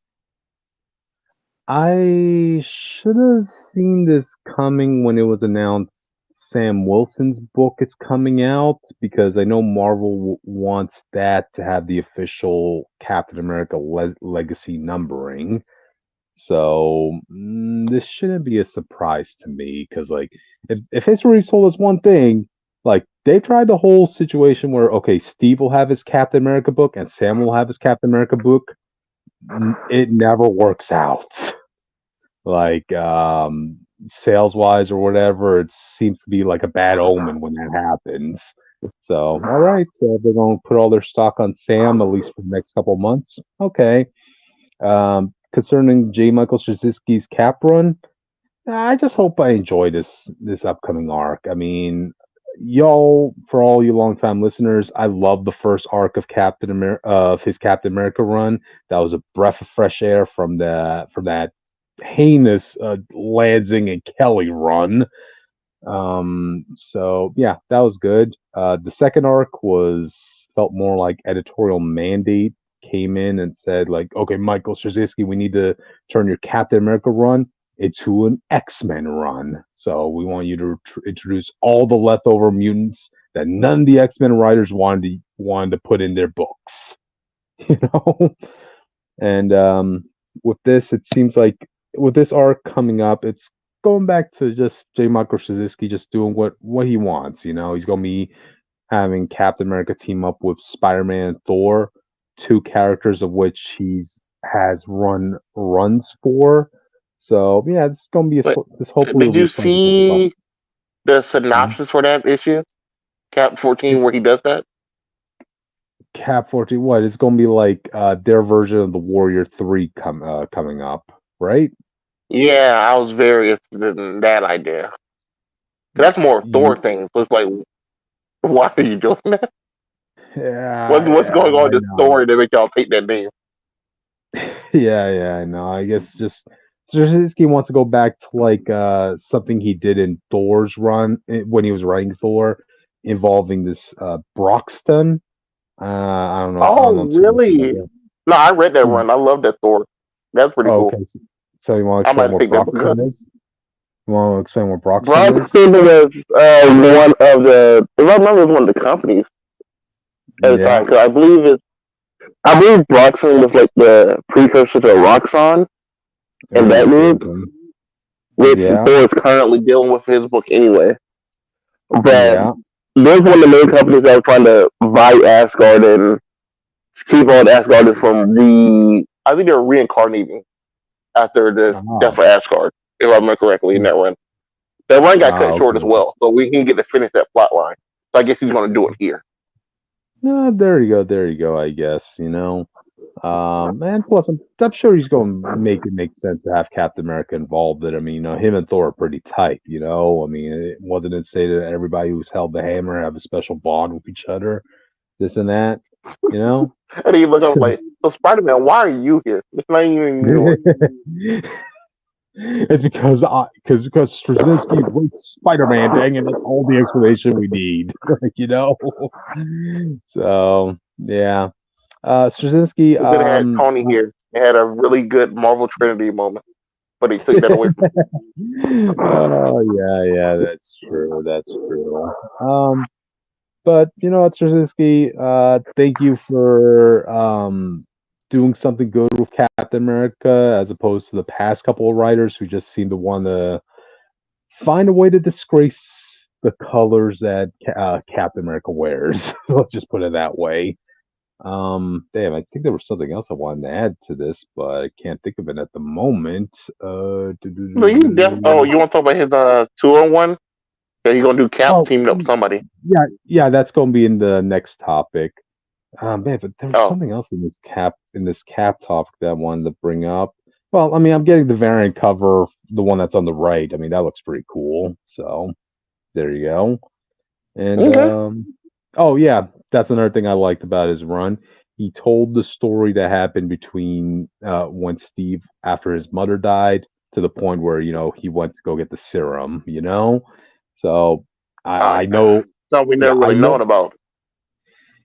I should have seen this coming when it was announced Sam Wilson's book is coming out, because I know Marvel wants that to have the official Captain America legacy numbering. So this shouldn't be a surprise to me, because like if history told us one thing, Like they tried the whole situation where okay, Steve will have his Captain America book and Sam will have his Captain America book. It never works out. Like sales wise or whatever, it seems to be like a bad omen when that happens. So all right, so they're going to put all their stock on Sam at least for the next couple of months. Okay. Concerning J. Michael Straczynski's Cap run, I just hope I enjoy this upcoming arc. I mean, y'all, for all you longtime listeners, I love the first arc of Captain America of his Captain America run. That was a breath of fresh air from that heinous Lansing and Kelly run. So yeah, that was good. The second arc was felt more like editorial mandate came in and said like, okay, Michael Straczynski, we need to turn your Captain America run into an X-Men run. So we want you to introduce all the leftover mutants that none of the X-Men writers wanted to put in their books. You know, and with this, it seems like with this arc coming up, it's going back to just J. Michael Straczynski just doing what he wants. You know, he's gonna be having Captain America team up with Spider-Man and Thor, two characters of which he's has run runs for. So yeah, it's gonna be But this hopefully will did be you a fun to talk about. see the Mhm. synopsis for that issue, Cap 14, where he does that? Cap 14, what? It's gonna be like their version of the Warrior 3 coming up, right? Yeah, I was very interested in that idea. 'Cause that's more Thor You, thing. So it's like, why are you doing that? What's yeah, going on I in the know. story that make y'all take that name? Yeah, I know. I guess just Straczynski wants to go back to like something he did in Thor's run when he was writing Thor, involving this Broxton. I don't Oh, know too much about really? that. No, I read that Yeah. run. I love that Thor. That's pretty Oh, cool. okay. So you want to I explain might what pick that book up. Broxton is? You want to explain what Broxton is? Broxton was one of the, if I remember, it was one of the companies at the Yeah. time. Because I believe Broxton was like the precursor to Roxxon in Oh, that okay. group, Okay. which Yeah. Thor is currently dealing with his book anyway. But Yeah. there's one of the main companies that were trying to buy Asgard and keep on Asgard from I think they were reincarnating after the death Oh. of Asgard, if I remember correctly in that run. That run got cut short as Okay. well, so we can get to finish that plot line. So I guess he's going to do it here. No, there you go. There you go. I guess you know. And plus, I'm sure he's going to make it make sense to have Captain America involved. I mean, you know, him and Thor are pretty tight. You know, I mean, it wasn't it say that everybody who's held the hammer have a special bond with each other, this and that. You know. And he looked up like, so Spider Man, why are you here? It's not even in New York. It's because Straczynski wrote Spider-Man. Dang it, that's all the explanation we need. Like, you know. So yeah, Straczynski. We could have had Tony here and had a really good Marvel Trinity moment, but he took that away from Oh yeah, that's true. That's true. But you know what, Straczynski, thank you for doing something good with Captain America as opposed to the past couple of writers who just seem to want to find a way to disgrace the colors that Captain America wears. Let's just put it that way. Damn, I think there was something else I wanted to add to this, but I can't think of it at the moment. But you want to talk about his 2-on-1? Yeah, he's going to do Cap Oh, teaming up with somebody. yeah, that's going to be in the next topic. Man, but there was Oh, something else in this cap topic that I wanted to bring up. Well, I mean, I'm getting the variant cover, the one that's on the right. I mean, that looks pretty cool. So there you go. And okay. oh yeah, that's another thing I liked about his run. He told the story that happened between when Steve, after his mother died, to the point where you know he went to go get the serum. You know, so I know. Something we Yeah, never I really know. known about.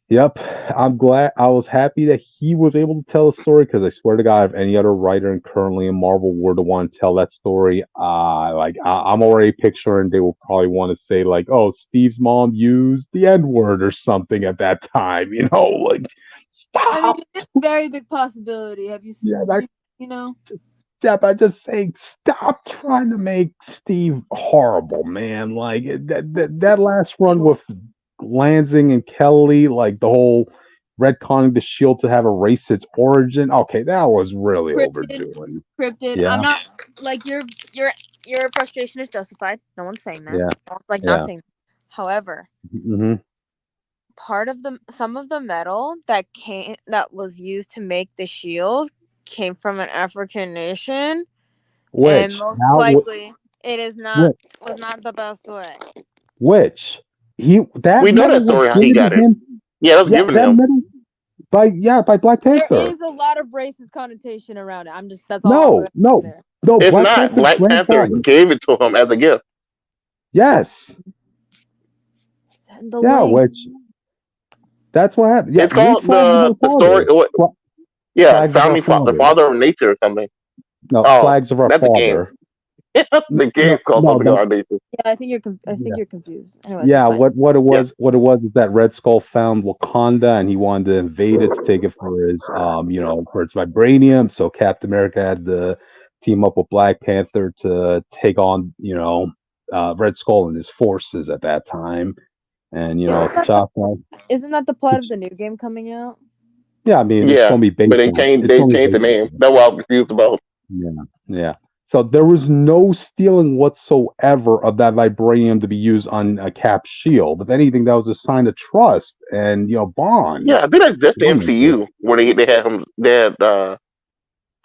Yep, I'm glad. I was happy that he was able to tell a story because I swear to God, if any other writer and currently in Marvel were to want to tell that story, I'm already picturing they will probably want to say like, "Oh, Steve's mom used the N word or something at that time," you know, like I mean, stop. it's a very big possibility. Have you, Yeah, that you know? just step. I'm just saying, stop trying to make Steve horrible, man. Like that last run with Lansing and Kelly, like the whole retconning the Shield to have erased its origin. Okay, that was really overdoing. Cryptid. Yeah. I'm not like your frustration is justified. No one's saying that. Yeah. Like Yeah. not saying. However, Mm-hmm. some of the metal that was used to make the shield came from an African nation, and most likely it is not was not the best way. Which that We know metal that was story how he given got to it. him. Yeah, that was given to That him. metal by Black Panther. There is a lot of racist connotation around it. that's all. No. It's Black not. Panther's Black Panther grandfather. gave it to him as a gift. Yes. Send the Yeah, link. which that's what happened. Yeah, It's called the story. Yeah, founding father, the father of nature or something. No, Flags of Our that's Father. The game's called something of our nature. Yeah, I think you're confused. Anyways, yeah, what it was is that Red Skull found Wakanda and he wanted to invade it to take it for his for its vibranium. So Captain America had to team up with Black Panther to take on Red Skull and his forces at that time. And isn't that the plot of the new game coming out? Yeah, I mean it's going to be based. But they changed the name. That's what I was confused about. Yeah. So there was no stealing whatsoever of that vibranium to be used on a Cap's shield. If anything, that was a sign of trust and bond. Yeah, I think that's just the MCU where they had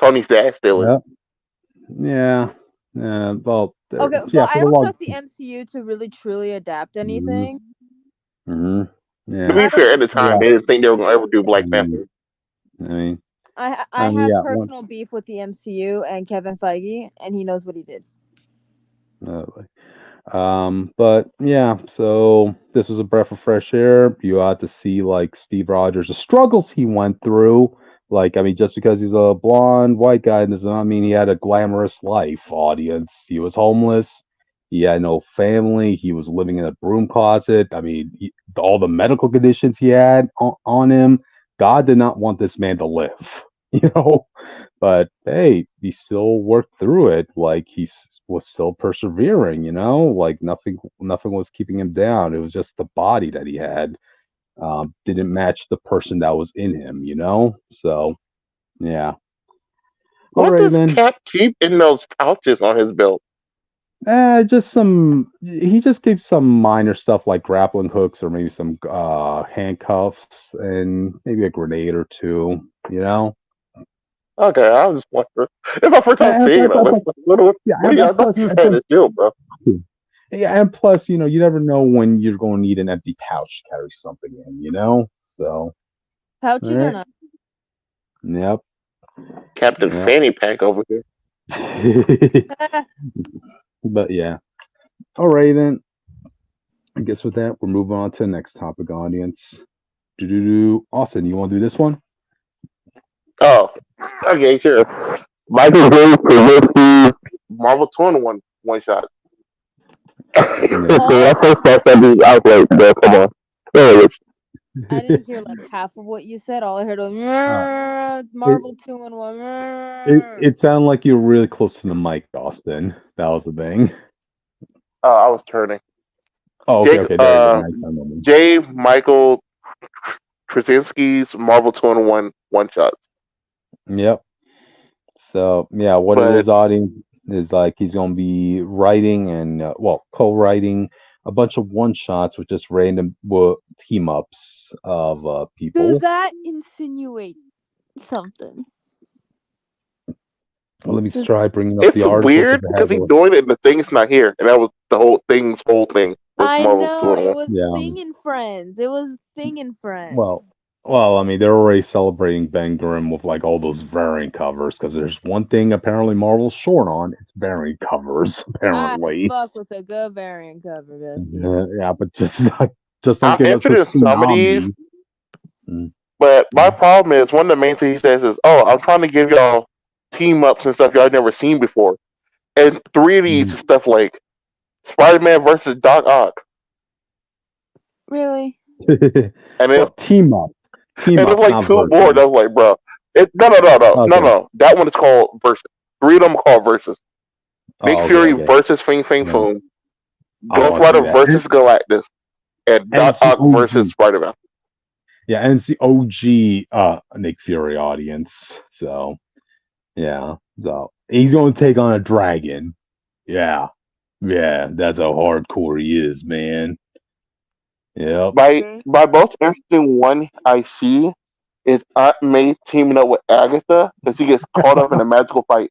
Tony Stark steal it. Yeah. Well. Okay. Well, I don't trust the MCU to really truly adapt anything. Mm-hmm. Yeah. To be fair, at the time, they didn't think they were going to ever do Black Panther. I mean. I have personal beef with the MCU and Kevin Feige, and he knows what he did. But yeah, so this was a breath of fresh air. You had to see like Steve Rogers, the struggles he went through. Like, I mean, just because he's a blonde white guy does not mean he had a glamorous life. Audience, he was homeless. He had no family. He was living in a broom closet. I mean, all the medical conditions he had on him. God did not want this man to live. But hey, he still worked through it. Like he was still persevering. Like nothing was keeping him down. It was just the body that he had didn't match the person that was in him. So yeah. What does Cap keep in those pouches on his belt? He just keeps some minor stuff like grappling hooks or maybe some handcuffs and maybe a grenade or two. Okay, I was just wondering. It's my first time seeing it. What do y'all thought you had to do, bro? Yeah, and plus, you never know when you're going to need an empty pouch to carry something in, So pouches are not. Yep. Captain Fanny Pack over here. But yeah. Alright then. I guess with that, we're moving on to the next topic, audience. Austin, you want to do this one? Oh, okay, sure. Michael Strazinskys Marvel 2-in-1 one shot. That's first step that be out like there. Come on. I didn't hear like half of what you said. All I heard was Marvel 2-in-1. It sounded like you were really close to the mic, Austin. That was the thing. I was turning. Oh, okay. J. Michael Strazinskys Marvel 2-in-1 one shots. Yep. So yeah, what it is, audience, is like he's gonna be writing and co-writing a bunch of one shots with just random team ups of people. Does that insinuate something? Well, let me try bringing up the article. It's weird because he's doing it and the thing's not here, and that was the whole thing. I know it was Thing and Friends. It was Thing and Friends. Well, I mean, they're already celebrating Ben Grimm with like all those variant covers because there's one thing apparently Marvel's short on. It's variant covers, apparently. Fuck with a good variant cover, yeah, but just don't give us a some of these. But my problem is one of the main things he says is, "Oh, I'm trying to give y'all team ups and stuff y'all never seen before," and 3 of these stuff like Spider-Man versus Doc Ock. Really? And then team up. And there's like 2 more. That's like, bro. No. That one is called Versus. 3 of them called versus. Nick Oh, Fury okay. versus Fing Fang Yeah. Foom. I Ghost want to see Rider that. versus Galactus. And And Doc it's the Ock versus OG. Spider-Man. Yeah, and it's the OG Nick Fury audience. So yeah. So he's gonna take on a dragon. Yeah. Yeah, that's how hardcore he is, man. Yep. Okay. By most interesting one I see is Aunt May teaming up with Agatha because she gets caught up in a magical fight.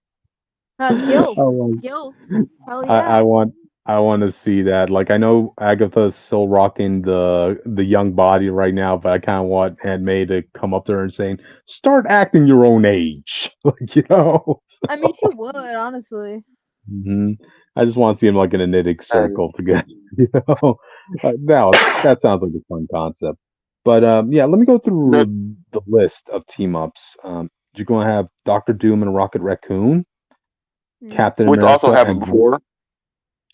Gilf. I want Gilfs. Hell I, yeah. I want I want to see that. Like I know Agatha's still rocking the young body right now, but I kind of want Aunt May to come up there and saying, "Start acting your own age," like you know. I mean, she would, honestly. hmm I just want to see him like in a knitting And circle together. You know, now that sounds like a fun concept. But yeah, let me go the, through the list of team ups. You're going to have Doctor Doom and Rocket Raccoon, Mm. Captain which also America, happened and Volt. before.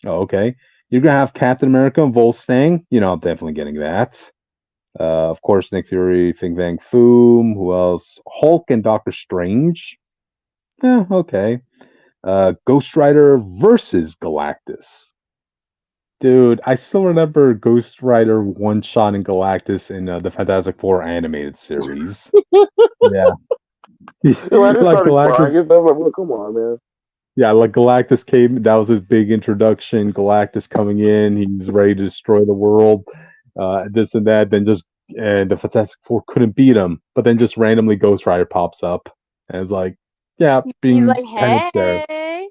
Oh, okay. You're gonna have Captain America and Volstang. You know, I'm definitely getting that. Of course, Nick Fury, Fing Fang Foom. Who else? Hulk and Doctor Strange. Okay. Ghost Rider versus Galactus. Dude, I still remember Ghost Rider one shot in Galactus in the Fantastic Four animated series. Yeah, I just like started Galactus. crying. I was like, well, come on, man. Yeah, like Galactus came. That was his big introduction. Galactus coming in. He was ready to destroy the world. This and that. Then just and the Fantastic Four couldn't beat him. But then just randomly Ghost Rider pops up and it's like, yeah, He's being like, penance there. hey.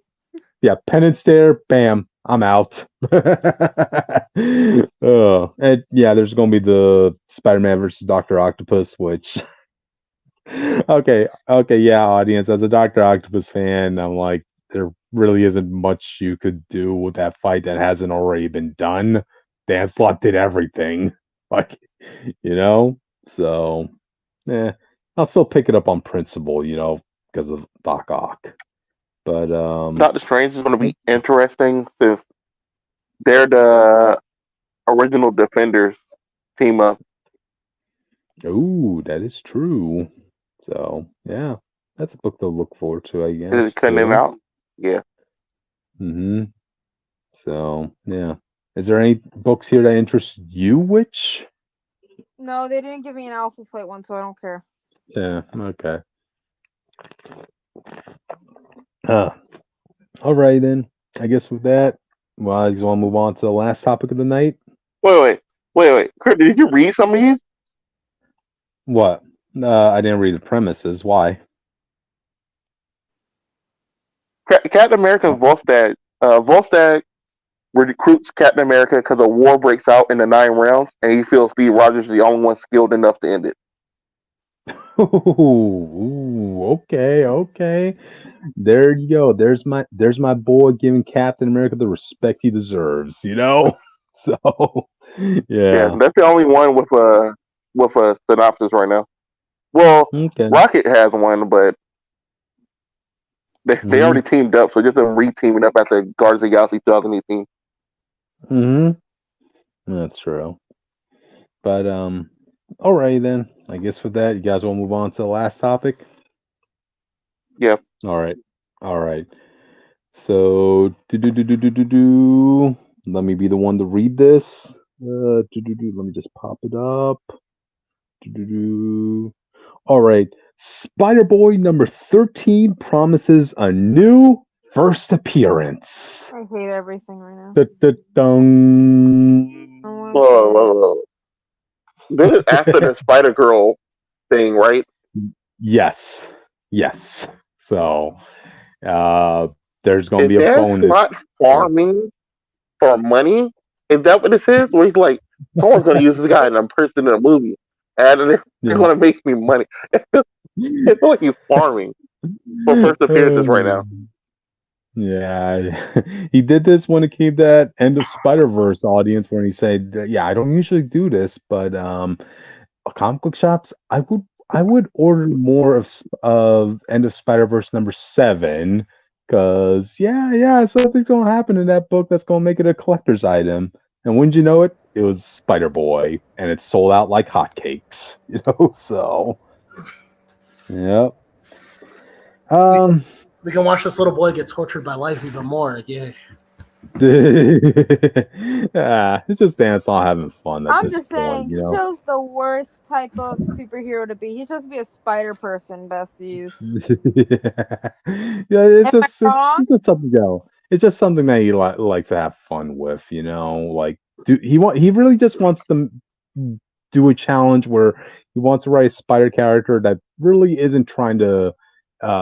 Yeah, penance there. Bam, I'm out. And yeah, there's gonna be the Spider-Man versus Doctor Octopus, which okay, yeah, audience. As a Doctor Octopus fan, I'm like, there really isn't much you could do with that fight that hasn't already been done. Dan Slott did everything, like you know. So, I'll still pick it up on principle, because of Doc Ock. But Doctor Strange is going to be interesting since they're the original Defenders team up. ooh, that is true. So yeah, that's a book to look forward to, I Is guess it cutting them too. out? Yeah. hmm So yeah, is there any books here that interest you? Which? No, they didn't give me an Alpha Flight one, so I don't care. Yeah. Okay. Uh, all right then. I guess with that, well, I just want to move on to the last topic of the night. Wait. Kurt, did you read some of these? What? I didn't read the premises. Why? Captain America and Volstagg. Volstagg recruits Captain America because a war breaks out in the 9 realms, and he feels Steve Rogers is the only one skilled enough to end it. Ooh, okay. There you go. There's my boy giving Captain America the respect he deserves. So Yeah, yeah. that's the only one with a synopsis right now. Well, Okay. Rocket has one, but they hmm already teamed up, so just them re-teaming up after Guardians of the Galaxy 2018. hmm That's true. But alright then. I guess with that, you guys want to move on to the last topic? Yeah. All right. All right. So do. Let me be the one to read this. Let me just pop it up. Do. All right. Spider Boy number 13 promises a new first appearance. I hate everything right now. Dun. Whoa. This is after the Spider Girl thing, right? Yes. So, there's going to Is be a that bonus. not farming for money? Is that what this is? Where he's like, someone's going to use this guy and I'm person in a movie, and they're Yeah. going to make me money. It's like he's farming for first appearances right now. Yeah, he did this when it came to that End of Spider-Verse audience when he said, "Yeah, I don't usually do this, but comic book shops, I would order more of End of Spider-Verse number 7 because yeah, something's gonna happen in that book that's gonna make it a collector's item." And wouldn't you know it, it was Spider-Boy, and it sold out like hotcakes. So yep. Um. We can watch this little boy get tortured by life even more. Yeah. It's just dance all having fun at I'm this just point, saying, you he know. chose the worst type of superhero to be. He chose to be a spider person, besties. Yeah, it's Am I just wrong? it's just something it's just something that he likes to have fun with, you know. Like, he really just wants to do a challenge where he wants to write a spider character that really isn't trying to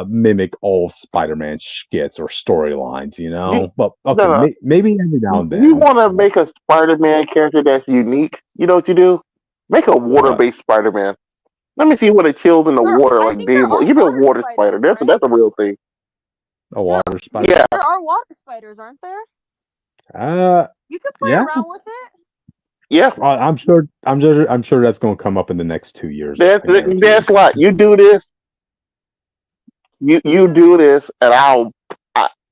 mimic all Spider-Man skits or storylines, you You, know. But no, okay, no. maybe every now and You then. want to make a Spider-Man character that's unique? You know what you do? Make a What? water-based Spider-Man. Let me see what it chills in the water I like think there Deadpool. are Give me a water water spider. spiders, That's right? that's a real thing. A water spider? Yeah, There are water spiders, aren't there? Uh, You could play yeah. around with it. yeah. I'm sure that's going to come up in the next 2 years. I guarantee. That's what you do this. You do this, and I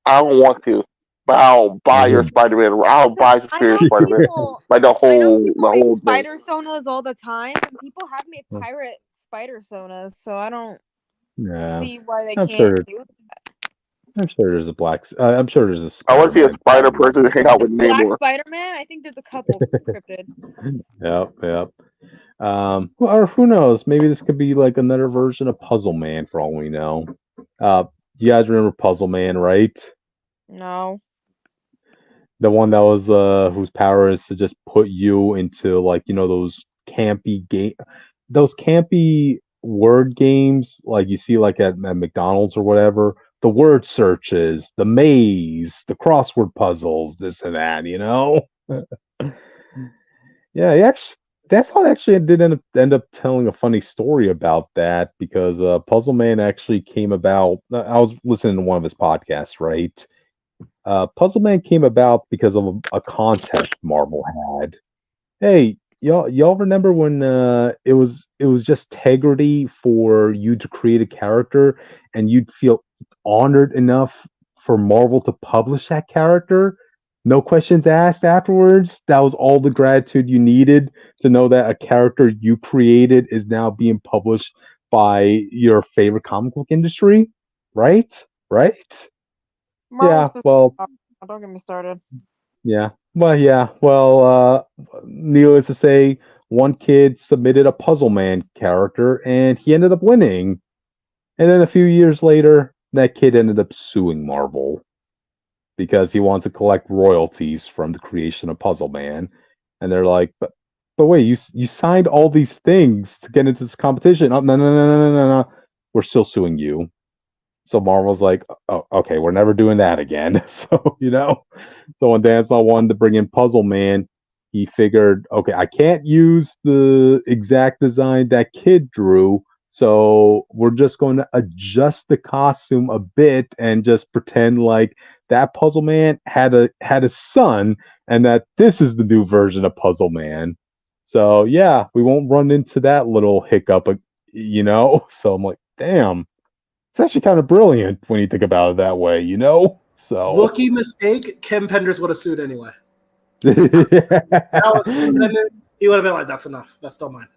don't want to, but I'll buy your Spider-Man. I'll buy the I Superior know Spider-Man. people. Like I know people the make whole thing. spider sonas all the time, and people have made pirate spider sonas. So I don't Yeah, see why they I'm can't sure. do I'm sure there's a black. I'm sure there's a I want to see a Spider-Man spider pirate person hang out with Black Namor. Spider-Man. I think there's a couple cryptid. Yep, yep. Well, or who knows? Maybe this could be like another version of Puzzle Man for all we know. Uh, you guys remember Puzzle Man, right? No. The one that was whose power is to just put you into, like, you know, those campy word games like you see like at McDonald's or whatever. The word searches, the maze, the crossword puzzles, this and that, you know. Yeah, that's how I actually did end up telling a funny story about that, because Puzzle Man actually came about. I was listening to one of his podcasts, right? Puzzle Man came about because of a contest Marvel had. Hey, y'all remember when it was just integrity for you to create a character and you'd feel honored enough for Marvel to publish that character? No questions asked afterwards. That was all the gratitude you needed to know that a character you created is now being published by your favorite comic book industry, right? Right? Marvel's Yeah, supposed well, to don't get me started. yeah. Well, yeah. Well, needless to say, one kid submitted a Puzzle Man character and he ended up winning. And then a few years later, that kid ended up suing Marvel because he wanted to collect royalties from the creation of Puzzle Man. And they're like, but wait, you signed all these things to get into this competition. Oh, no. We're still suing you. So Marvel's like, oh, okay, we're never doing that again. So, you know, so when Dansel wanted to bring in Puzzle Man, he figured, okay, I can't use the exact design that kid drew, so we're just going to adjust the costume a bit and just pretend like that Puzzle Man had a son, and that this is the new version of Puzzle Man. So yeah, we won't run into that little hiccup, you know. So I'm like, damn, it's actually kind of brilliant when you think about it that way, you know. So. Rookie mistake. Kim Penders would have sued anyway. but That was Kim Penders. He would have been like, "That's enough. That's still mine."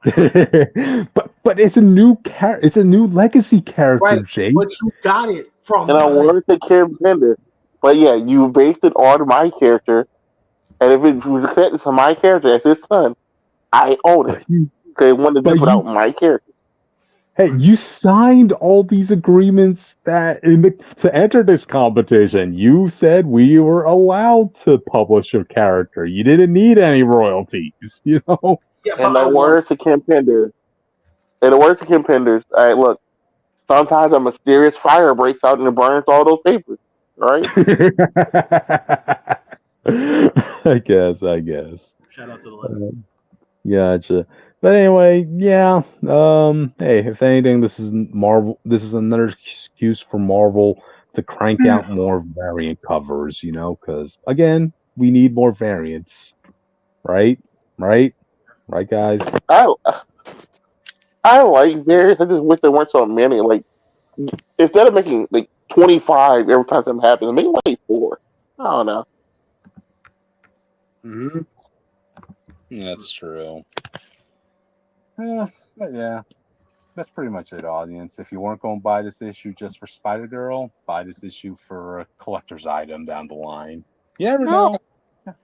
it's a new it's a new legacy character, Right, Jake. but you got it from And I mine. wanted to Kim Bender. But yeah, you based it on my character. And if it was connected to my character as his son, I own it. But you, They wanted to do but it without my character. hey, you signed all these agreements to enter this competition. You said we were allowed to publish your character. You didn't need any royalties, you know. Yeah, but And I the won. words to Kim Penders. And the words to Kim Penders, all right, look, sometimes a mysterious fire breaks out and it burns all those papers. Right? I guess. Shout out to the legend. Gotcha. But anyway, yeah. Hey, if anything, this is Marvel. This is another excuse for Marvel to crank out more variant covers. You know, because again, we need more variants. Right? Right? Right, guys? I I like various. I just wish there weren't so many. Like instead of making like 25 every time something happens, make like four. I don't know. Mm-hmm. That's true. Yeah, but yeah. that's pretty much it, audience. If you weren't going to buy this issue just for Spider Girl, buy this issue for a collector's item down the line. You never No. know.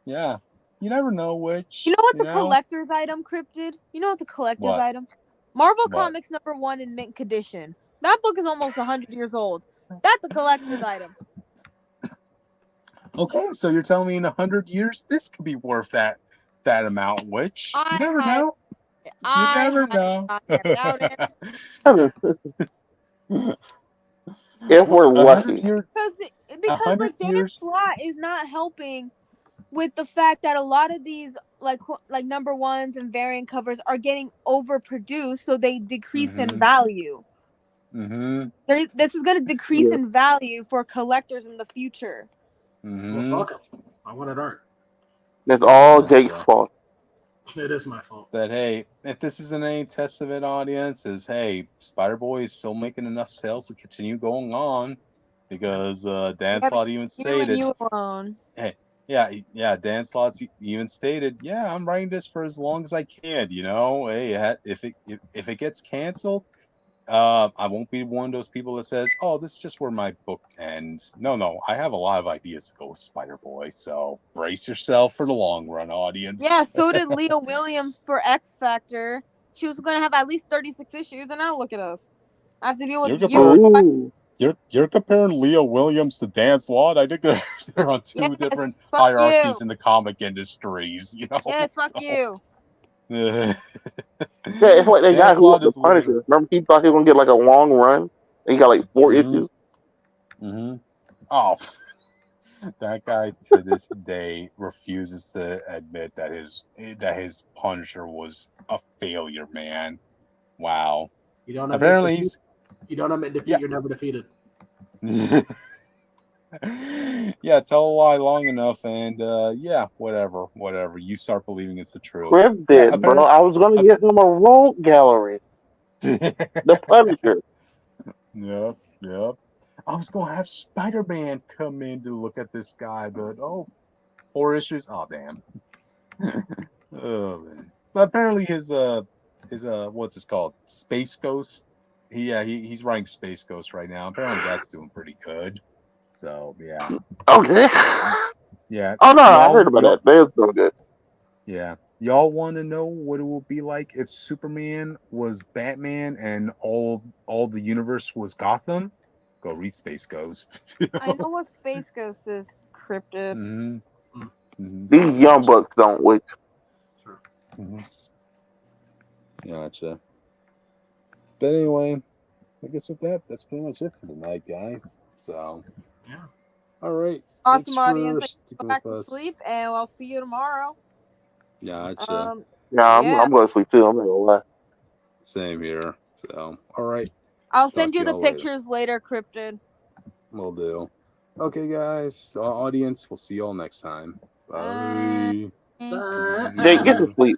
Yeah. You never know which. You know what's a collector's item, Cryptid? You know what's a collector's What? item? Marvel What? Comics #1 in mint condition. That book is almost 100 years old. That's a collector's item. Okay, so you're telling me in 100 years this could be worth that amount, which you never know. You never know. If we're lucky. Because like Dan Slott is not helping with the fact that a lot of these like #1s and variant covers are getting overproduced, so they decrease in value. This is going to decrease in value for collectors in the future. Well, fuck him. I wanted art. That's all Jake's fault. It is my fault. But hey, if this isn't any testament, audience, is hey, Spider-Boy is still making enough sales to continue going on, because Dan Slott even stated, you alone. Hey, yeah, Dan Slott even stated, yeah, I'm writing this for as long as I can. You know, hey, if it gets canceled, I won't be one of those people that says, oh, this is just where my book ends. No, I have a lot of ideas to go with Spider-Boy, so brace yourself for the long run, audience. Yeah, so did Leah Williams for X Factor. She was going to have at least 36 issues, and now look at us. I have to deal with You're comparing Leah Williams to Dan Slott? I think they're on two different hierarchies in the comic industries. You know? Yes, fuck you. Yeah, it's like that guy who was the Punisher. Remember, he thought he was gonna get like a long run, and he got like 4 issues. Oh, that guy to this day refuses to admit that his Punisher was a failure, man. Wow. You don't apparently admit defeat. You're never defeated. Yeah, tell a lie long enough, and whatever. You start believing it's the truth. Chris did, bro. I was gonna get him a rogue gallery. The Punisher. Yep. I was gonna have Spider-Man come in to look at this guy, but 4 issues. Oh damn. Oh man. But apparently his what's it called? Space Ghost. He's writing Space Ghost right now. Apparently that's doing pretty good. So yeah. Okay. Yeah. Oh no, I heard about that. That's so good. Yeah. Y'all want to know what it would be like if Superman was Batman and all the universe was Gotham? Go read Space Ghost. I know what Space Ghost is, Cryptid. These young bucks don't wait. Sure. Gotcha. But anyway, I guess with that's pretty much it for tonight, guys. So, yeah. All right. Awesome, audience. Go back to sleep, and I'll see you tomorrow. Gotcha. I'm going to sleep too. I'm not gonna lie. Same here. So, all right. I'll send you the pictures later, Cryptid. Will do. Okay, guys. Audience, we'll see y'all next time. Bye. Jake, get to sleep.